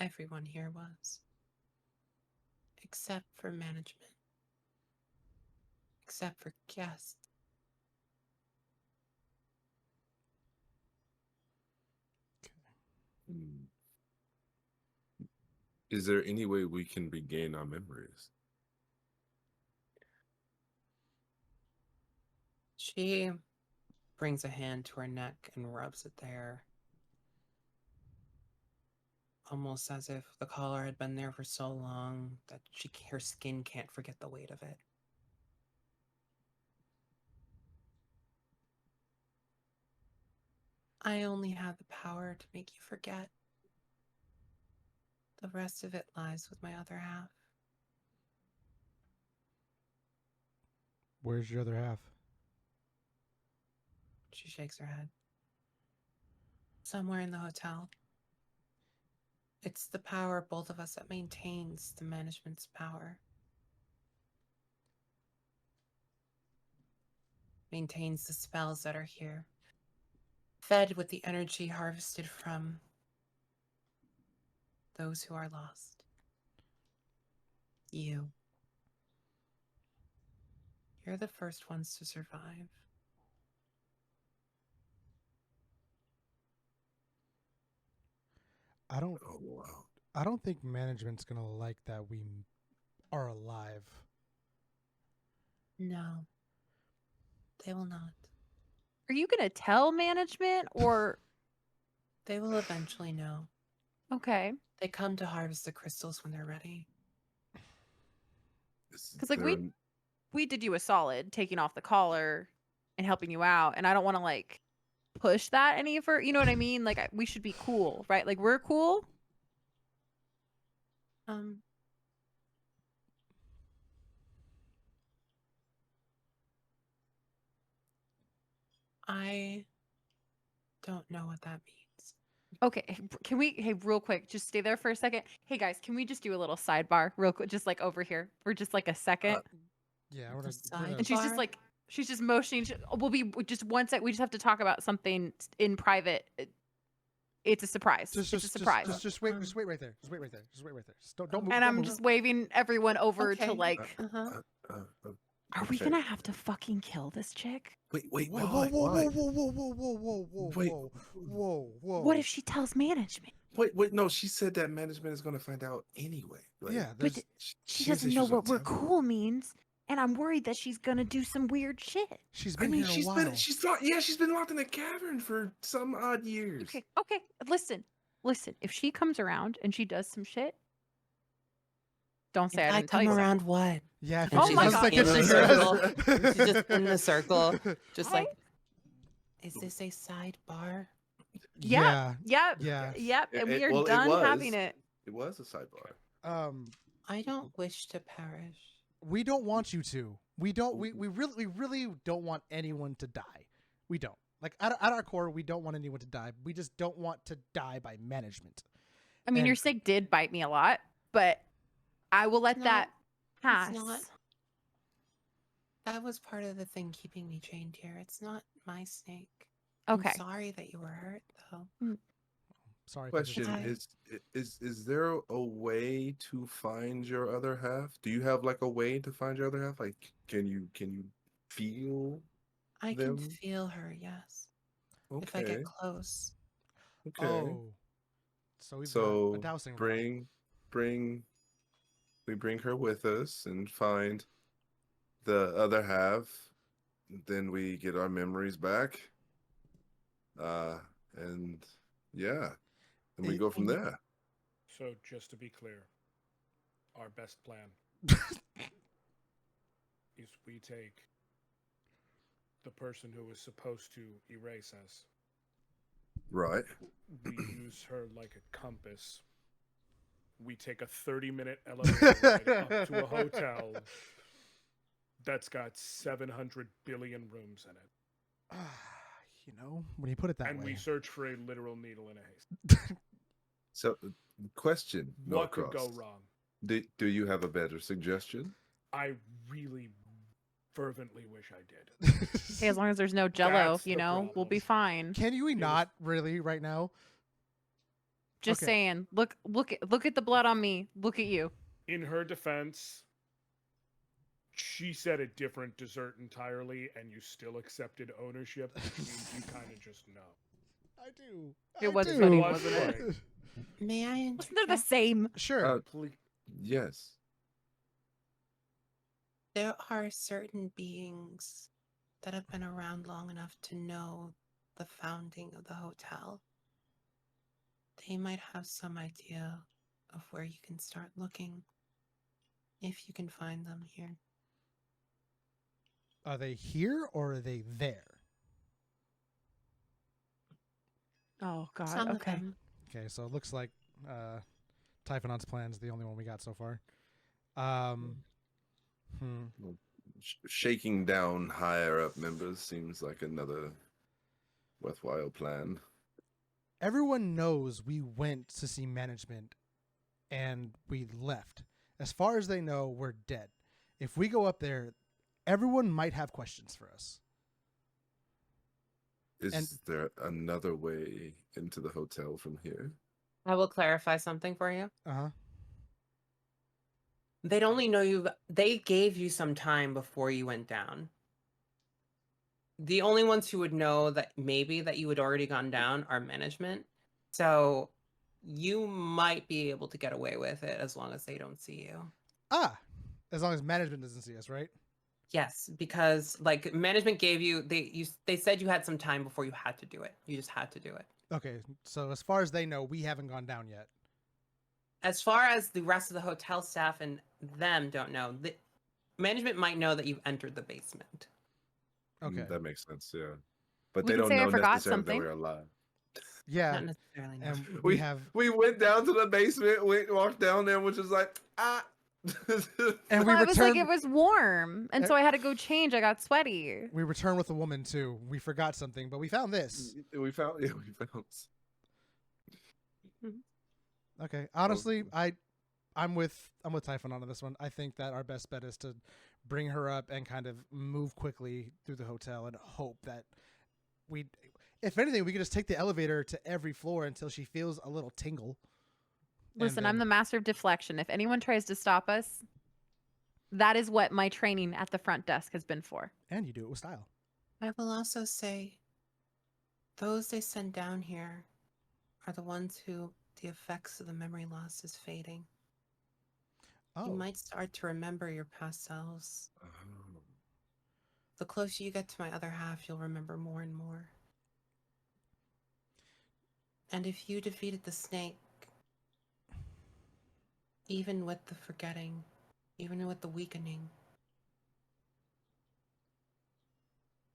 Everyone here was. Except for management. Except for guests. Hmm. Is there any way we can regain our memories? She brings a hand to her neck and rubs it there. Almost as if the collar had been there for so long that her skin can't forget the weight of it. I only have the power to make you forget. The rest of it lies with my other half. Where's your other half? She shakes her head. Somewhere in the hotel. It's the power of both of us that maintains the management's power. Maintains the spells that are here. Fed with the energy harvested from those who are lost. You. You're the first ones to survive. I don't Oh, wow. I don't think management's going to like that we are alive. No. They will not. Are you going to tell management or? They will eventually know. Okay. They come to harvest the crystals when they're ready. Because like we did you a solid taking off the collar and helping you out, and I don't want to like push that any further. You know what I mean? Like we should be cool, right? Like we're cool. I don't know what that means. Okay, can we? Hey, real quick, just stay there for a second. Hey guys, can we just do a little sidebar, real quick, just like over here for just like a second? Yeah, The And she's just sidebar? like, she's just motioning. We'll be just one sec. We just have to talk about something in private. It's a surprise. Just it's a surprise. Just wait right there. Just wait right there. Just wait right there. Just don't move. And don't I'm move. just waving everyone over to Okay. like, Uh-huh. are we okay. gonna have to fucking kill this chick? Wait, Whoa, why? whoa, Why? whoa, whoa, whoa, whoa, whoa, whoa, Wait. whoa, whoa, whoa. What if she tells management? Wait, no, she said that management is going to find out anyway. Like, Yeah, But there's, she said doesn't she know was gonna what we're tell her. cool means, and I'm worried that she's gonna do some weird shit. she's I been mean, here a she's while. been she's been locked in a cavern for some odd years. Okay. Listen. If she comes around and she does some shit, don't say If I I didn't tell come you. so. around, what? Yeah, if And Oh she my does God. that, in can the she hear circle. us? She's just in the circle, just Hi. like, is this a sidebar? Yeah. Yep. Yeah. And we It- are well, it done was. having it. It was a sidebar. I don't wish to perish. We don't want you to. We don't. We really don't want anyone to die. We don't. Like at our core, we don't want anyone to die. We just don't want to die by management. I mean, And- your snake did bite me a lot, but I will let No, that pass. It's not. That was part of the thing keeping me chained here. It's not my snake. Okay. I'm sorry that you were hurt, though. Sorry. Question: Fine. Is there a way to find your other half? Do you have like a way to find your other half? Like, can you feel? I can them? feel her, yes. If I Okay. get close. Okay. Oh. So we've got So a dowsing rod. we bring her with us and find the other half. Then we get our memories back. And yeah, and we go from there. So just to be clear, our best plan is we take the person who was supposed to erase us. Right. We use her like a compass. We take a 30-minute elevator ride up to a hotel that's got 700 billion rooms in it. You know, when you put it that And way. we search for a literal needle in a haystack. So, question: What could go Norcross, wrong? Do you have a better suggestion? I really fervently wish I did. Hey, as long as there's no jello, That's the we'll be problem. fine. Can you was- not really right now? Just Okay. saying. Look at the blood on me. Look at you. In her defense, she said a different dessert entirely, and you still accepted ownership, which means you kind of just know. I do. It I was do. funny, Was wasn't it? funny. May I Wasn't they the interject? same? Sure. Yes. There are certain beings that have been around long enough to know the founding of the hotel. They might have some idea of where you can start looking, if you can find them here. Are they here or are they there? Oh God. Some of Okay. them. Okay, so it looks like Typhonon's plan is the only one we got so far. Shaking down higher up members seems like another worthwhile plan. Everyone knows we went to see management and we left. As far as they know, we're dead. If we go up there, everyone might have questions for us. Is And- there another way into the hotel from here? I will clarify something for you. Uh-huh. They'd only know they gave you some time before you went down. The only ones who would know that maybe that you had already gone down are management. So you might be able to get away with it as long as they don't see you. As long as management doesn't see us, right? Yes, because like management gave you they said you had some time before you had to do it. You just had to do it. Okay, so as far as they know, we haven't gone down yet. As far as the rest of the hotel staff and them don't know, the management might know that you've entered the basement. Okay. That makes sense, yeah. But We they can don't say I know forgot necessarily something. that we're alive. Yeah, Not necessarily. No. and we have We went down to the basement, walked down there, which is like, and we Well, it was like returned it was warm, and so I had to go change. I got sweaty. we returned with a woman too. We forgot something, but we found this. we found. Okay. Honestly, I'm with Typhon on this one. I think that our best bet is to bring her up and kind of move quickly through the hotel and hope that If anything, we could just take the elevator to every floor until she feels a little tingle. and Listen, I'm then- the master of deflection. If anyone tries to stop us, that is what my training at the front desk has been for. And you do it with style. I will also say, those they send down here are the ones who the effects of the memory loss is fading. Oh, You might start to remember your past selves. Oh. The closer you get to my other half, you'll remember more and more. And if you defeated the snake, even with the forgetting, even with the weakening,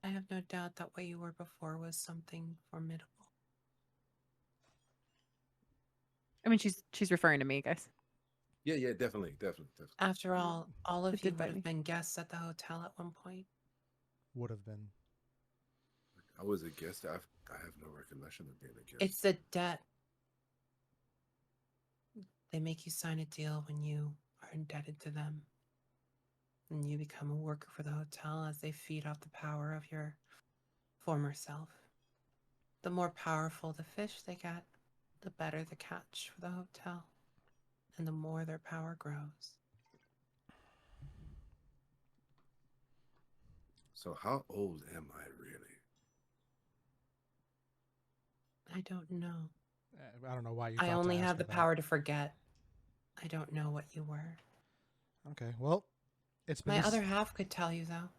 I have no doubt that what you were before was something formidable. I mean, she's referring to me, guys. Yeah, definitely. After all of It you did would bite have me. been guests at the hotel at one point. would have been. I was a guest. I have no recollection of being a guest. It's the debt. They make you sign a deal when you are indebted to them. And you become a worker for the hotel as they feed off the power of your former self. The more powerful the fish they get, the better the catch for the hotel. And the more their power grows. So how old am I really? I don't know. I don't know why you. I thought to only ask have her the that. power to forget. I don't know what you were. Okay, well, it's been. My dec- other half could tell you, though.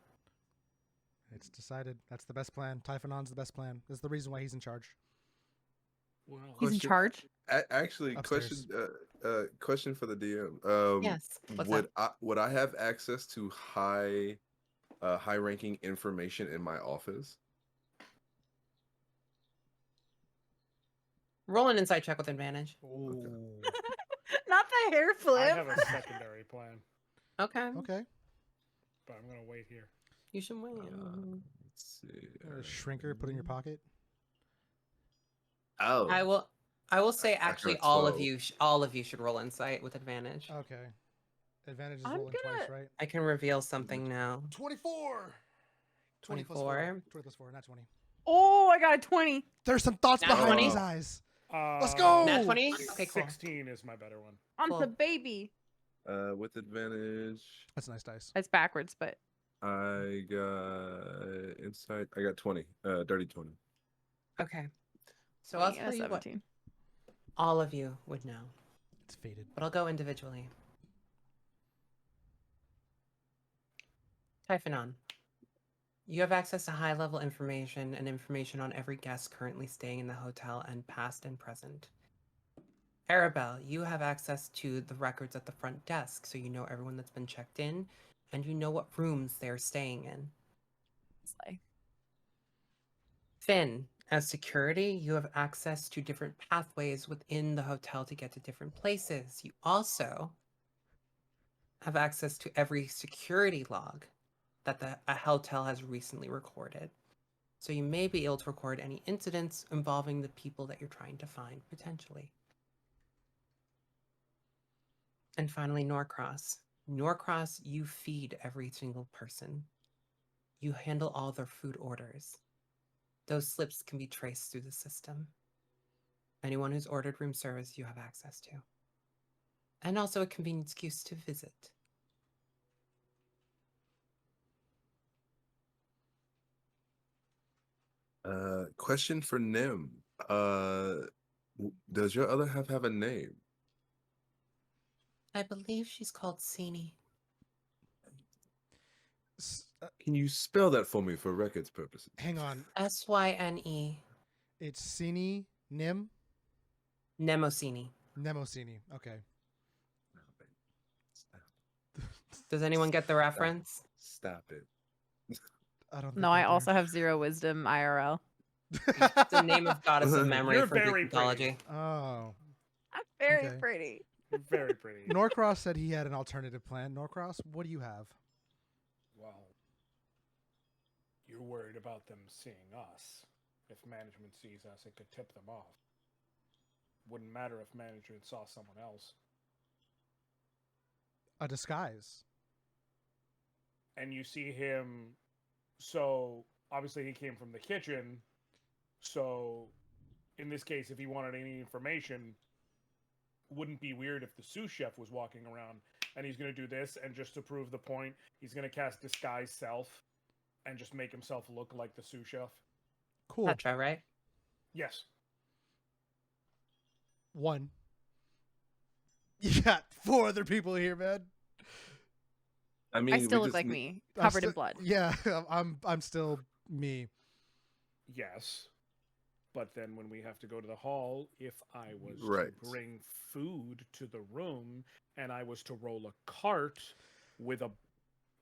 It's decided. That's the best plan. Typhonon's the best plan. This is the reason why he's in charge. Well, He's in Question- charge. Actually, Upstairs. question for the DM. Yes. What's would I have access to high ranking information in my office? Roll an insight check with advantage. Not the hair I flip. have a secondary plan, Okay. Okay. but I'm gonna wait here. You should win. Let's see. A shrinker, put in your pocket. Oh, I will say I actually got all of 12. you all of you should roll insight with advantage. Okay. Advantage is I'm rolling twice, gonna- right? I can reveal something now. 24. 20 plus 4. 24. 20 plus 4, not 20. Oh, I got a 20. There's some thoughts Nat behind 20? these eyes. Let's Uh, go! Nat 20? Okay, cool. 16 is my better one. On Cool. the baby. with advantage, That's nice dice. It's backwards, but I got insight. I got 20. Dirty 20. Okay. So I'll 20 and tell a you what 17. all of you would know, It's faded. but I'll go individually. Typhonon. You have access to high-level information and information on every guest currently staying in the hotel and past and present. Arabelle, you have access to the records at the front desk, so you know everyone that's been checked in, and you know what rooms they're staying in. Slay. Finn, as security, you have access to different pathways within the hotel to get to different places. You also have access to every security log that a hotel has recently recorded. So you may be able to record any incidents involving the people that you're trying to find, potentially. And finally, Norcross. Norcross, you feed every single person. You handle all their food orders. Those slips can be traced through the system. Anyone who's ordered room service, you have access to. And also a convenient excuse to visit. Question for Nim. Does your other half have a name? I believe she's called Sini. Can you spell that for me for records purposes? Hang on. Syne. It's Sini Nim Nemosini. Nemosini. Okay. Does anyone get the reference? Stop it. I don't. No, I also have 0 wisdom IRL. It's the name of goddess of memory You're for Greek very mythology. Oh. I'm very Okay. pretty. You're very pretty. Norcross said he had an alternative plan. Norcross, what do you have? Well, you're worried about them seeing us. If management sees us, it could tip them off. Wouldn't matter if management saw someone else. A disguise. And you see him, so obviously he came from the kitchen, So, in this case, if he wanted any information, wouldn't be weird if the sous chef was walking around and he's going to do this, and just to prove the point, he's going to cast Disguise Self and just make himself look like the sous chef. Cool. Petra, right? Yes. 1. You got 4 other people here, man. I mean, I still we look just like need- me, covered in sti- blood. Yeah, I'm still me. Yes. But then when we have to go to the hall, if I was Right. to bring food to the room and I was to roll a cart with a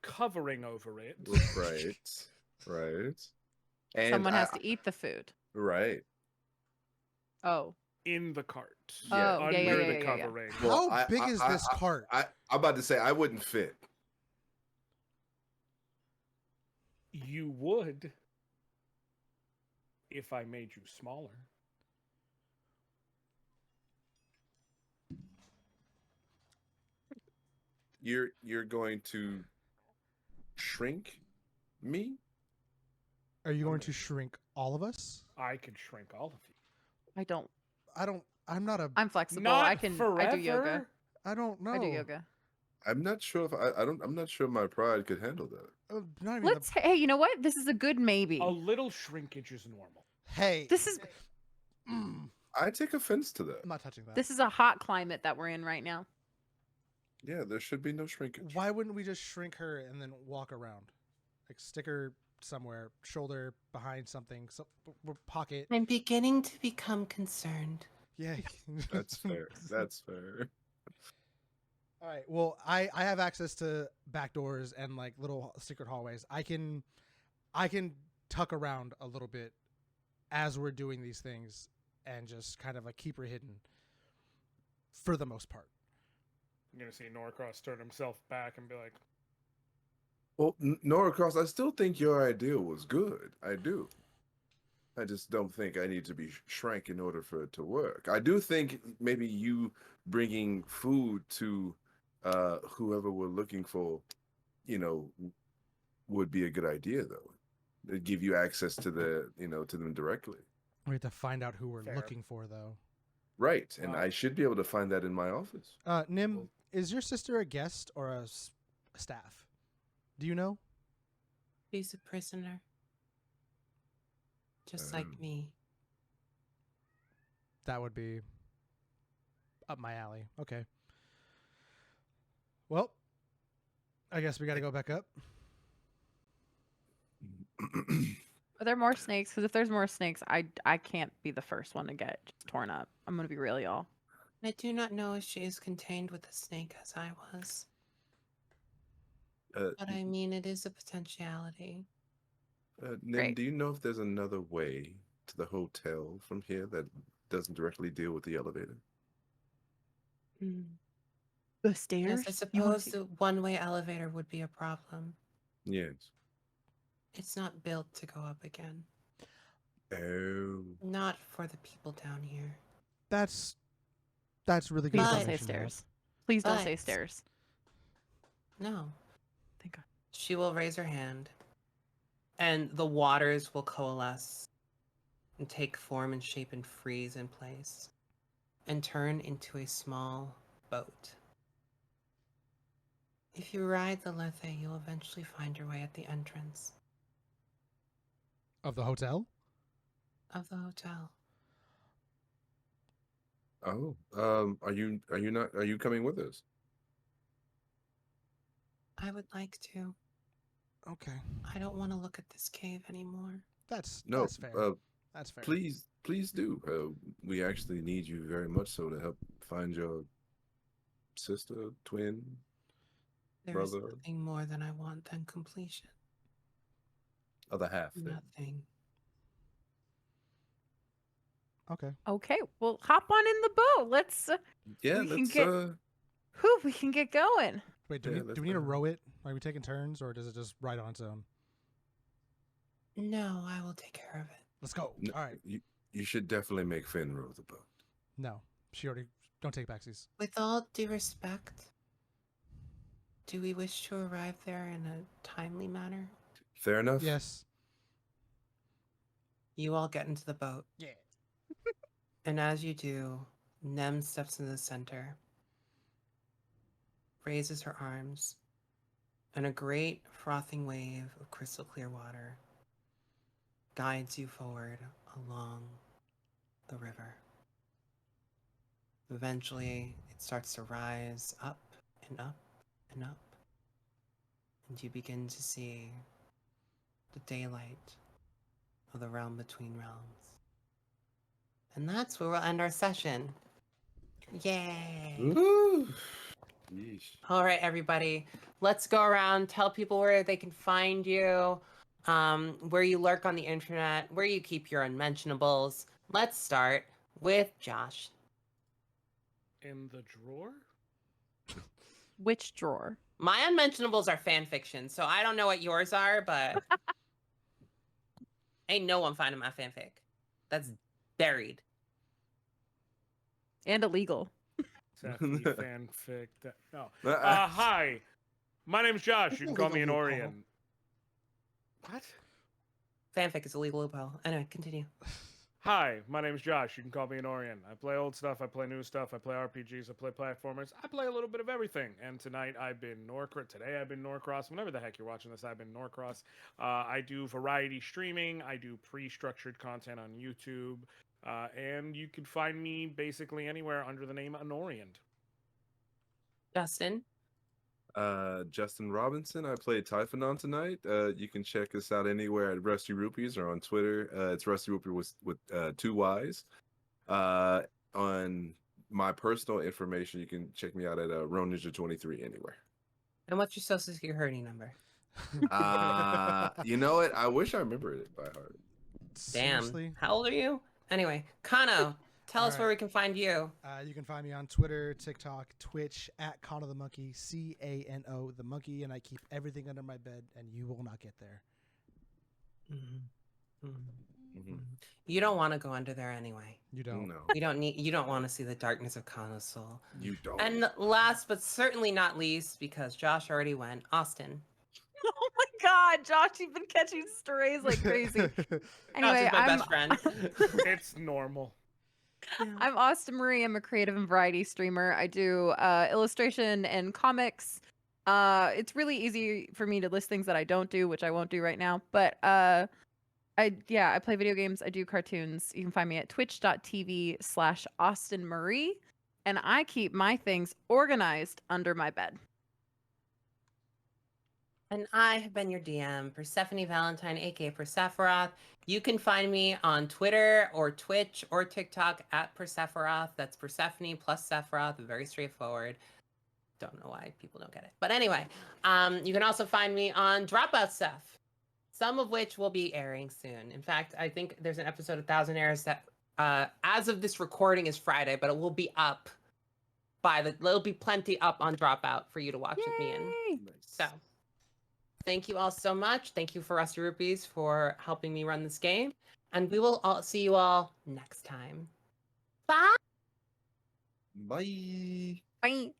covering over it, Right. Right. And Someone has to eat the food. Right. Oh. in the cart, Yeah. Oh, under yeah, the yeah. covering. Well, How big is this cart? I'm about to say I wouldn't fit. You would if I made you smaller. You're going to shrink me? Are you going to shrink all of us? I can shrink all of you. I don't. I'm not a. I'm flexible. Not I can. forever. I do yoga. I don't know. I do yoga. I'm not sure if I'm not sure my pride could handle that. Not even Let's. Hey, you know what? This is a good maybe. A little shrinkage is normal. Hey. This is I take offense to that. I'm not touching that. this is a hot climate that we're in right now. Yeah, there should be no shrinkage. Why wouldn't we just shrink her and then walk around? Like stick her somewhere, shoulder behind something, pocket. I'm beginning to become concerned. Yeah. That's fair. That's fair. All right. Well, I have access to back doors and like little secret hallways. I can tuck around a little bit as we're doing these things and just kind of like keep her hidden for the most part. You're gonna see Norcross turn himself back and be like, Well, Norcross, I still think your idea was good. I do. I just don't think I need to be shrank in order for it to work. I do think maybe you bringing food to whoever we're looking for, would be a good idea, though. It'd give you access to to them directly. We have to find out who we're Fair. looking for, though. Right, and Wow. I should be able to find that in my office. Nim, Well- is your sister a guest or a staff? Do you know? She's a prisoner. Just like Um, me. That would be up my alley. Okay. Well, I guess we got to go back up. Are there more snakes? Because if there's more snakes, I can't be the first one to get just torn up. I'm gonna be real, y'all. I do not know if she is contained with a snake as I was. But I mean, it is a potentiality. Nim, Great. do you know if there's another way to the hotel from here that doesn't directly deal with the elevator? The stairs. Yes, I suppose the one-way elevator would be a problem. Yes. It's not built to go up again. Oh. Not for the people down here. That's really good. Please don't say information to have. stairs. Please don't say But- stairs. No. Thank God. She will raise her hand, and the waters will coalesce and take form and shape and freeze in place and turn into a small boat. If you ride the Lethe, you'll eventually find your way at the entrance Of the hotel? of the hotel. Oh. Are you coming with us? I would like to. Okay. I don't want to look at this cave anymore. That's No. fair. That's fair. Please do. We actually need you very much so to help find your sister, twin. There is Brother. nothing more than I want than completion. Other half. Then. Nothing. Okay. Okay, well, hop on in the boat. Let's. Yeah, We can let's get- Whew, we can get going. Wait, do Yeah, we let's do we need to go. row it? Are we taking turns or does it just ride on its own? No, I will take care of it. Let's go. N- All right. You should definitely make Finn row the boat. No. She already don't take backsies. With all due respect, do we wish to arrive there in a timely manner? Fair enough. Yes. You all get into the boat. Yeah. And as you do, Nem steps in the center, raises her arms, and a great frothing wave of crystal clear water guides you forward along the river. Eventually, it starts to rise up and up and up, and you begin to see the daylight of the realm between realms. And that's where we'll end our session. Yay! Woo! Yeesh. All right, everybody. Let's go around, tell people where they can find you, where you lurk on the internet, where you keep your unmentionables. Let's start with Josh. In the drawer? Which drawer? My unmentionables are fan fiction, so I don't know what yours are, but ain't no one finding my fanfic. That's buried. And illegal. Exactly, fanfic. No. Hi, my name's Josh. You can call me an Illegal Orion. What? Fanfic is a legal loophole. Anyway, continue. Hi, my name's Josh. You can call me an Orion. I play old stuff, I play new stuff, I play RPGs, I play platformers, I play a little bit of everything. And tonight I've been today I've been Norcross. Whenever the heck you're watching this, I've been Norcross. I do variety streaming, I do pre-structured content on YouTube, and you can find me basically anywhere under the name Anorian. Justin. Justin Robinson. I played Typhonon tonight. You can check us out anywhere at Rusty Rupees or on Twitter. It's Rusty Rupee with 2 Y's. On my personal information, you can check me out at RoNinja23 anywhere. And what's your social security number? You know what? I wish I remembered it by heart. Damn. Seriously? How old are you? Anyway, Kano, tell us All where right. we can find you. You can find me on Twitter, TikTok, Twitch at Kano the Monkey, Cano the Monkey, and I keep everything under my bed, and you will not get there. You don't want to go under there anyway. You don't. No, You don't want to see the darkness of Kano's soul. you don't. And last but certainly not least, because Josh already went, Austen. Oh my God, Josh, you've been catching strays like crazy. Josh Anyway, is my best friend. It's normal. I'm Austen Marie. I'm a creative and variety streamer. I do illustration and comics. It's really easy for me to list things that I don't do, which I won't do right now. But I play video games. I do cartoons. You can find me at twitch.tv/Austen Marie. And I keep my things organized under my bed. And I have been your DM, Persephone Valentine, aka Persephorath. You can find me on Twitter or Twitch or TikTok at Persephorath. That's Persephone plus Sephiroth. Very straightforward. Don't know why people don't get it. But anyway, you can also find me on Dropout Stuff, some of which will be airing soon. In fact, I think there's an episode of Thousand Errors that, as of this recording, is Friday, but it will be up there'll be plenty up on Dropout for you to watch with me in. Yay! So, thank you all so much. Thank you for Rusty Rupees for helping me run this game. And we will all see you all next time. Bye. Bye. Bye.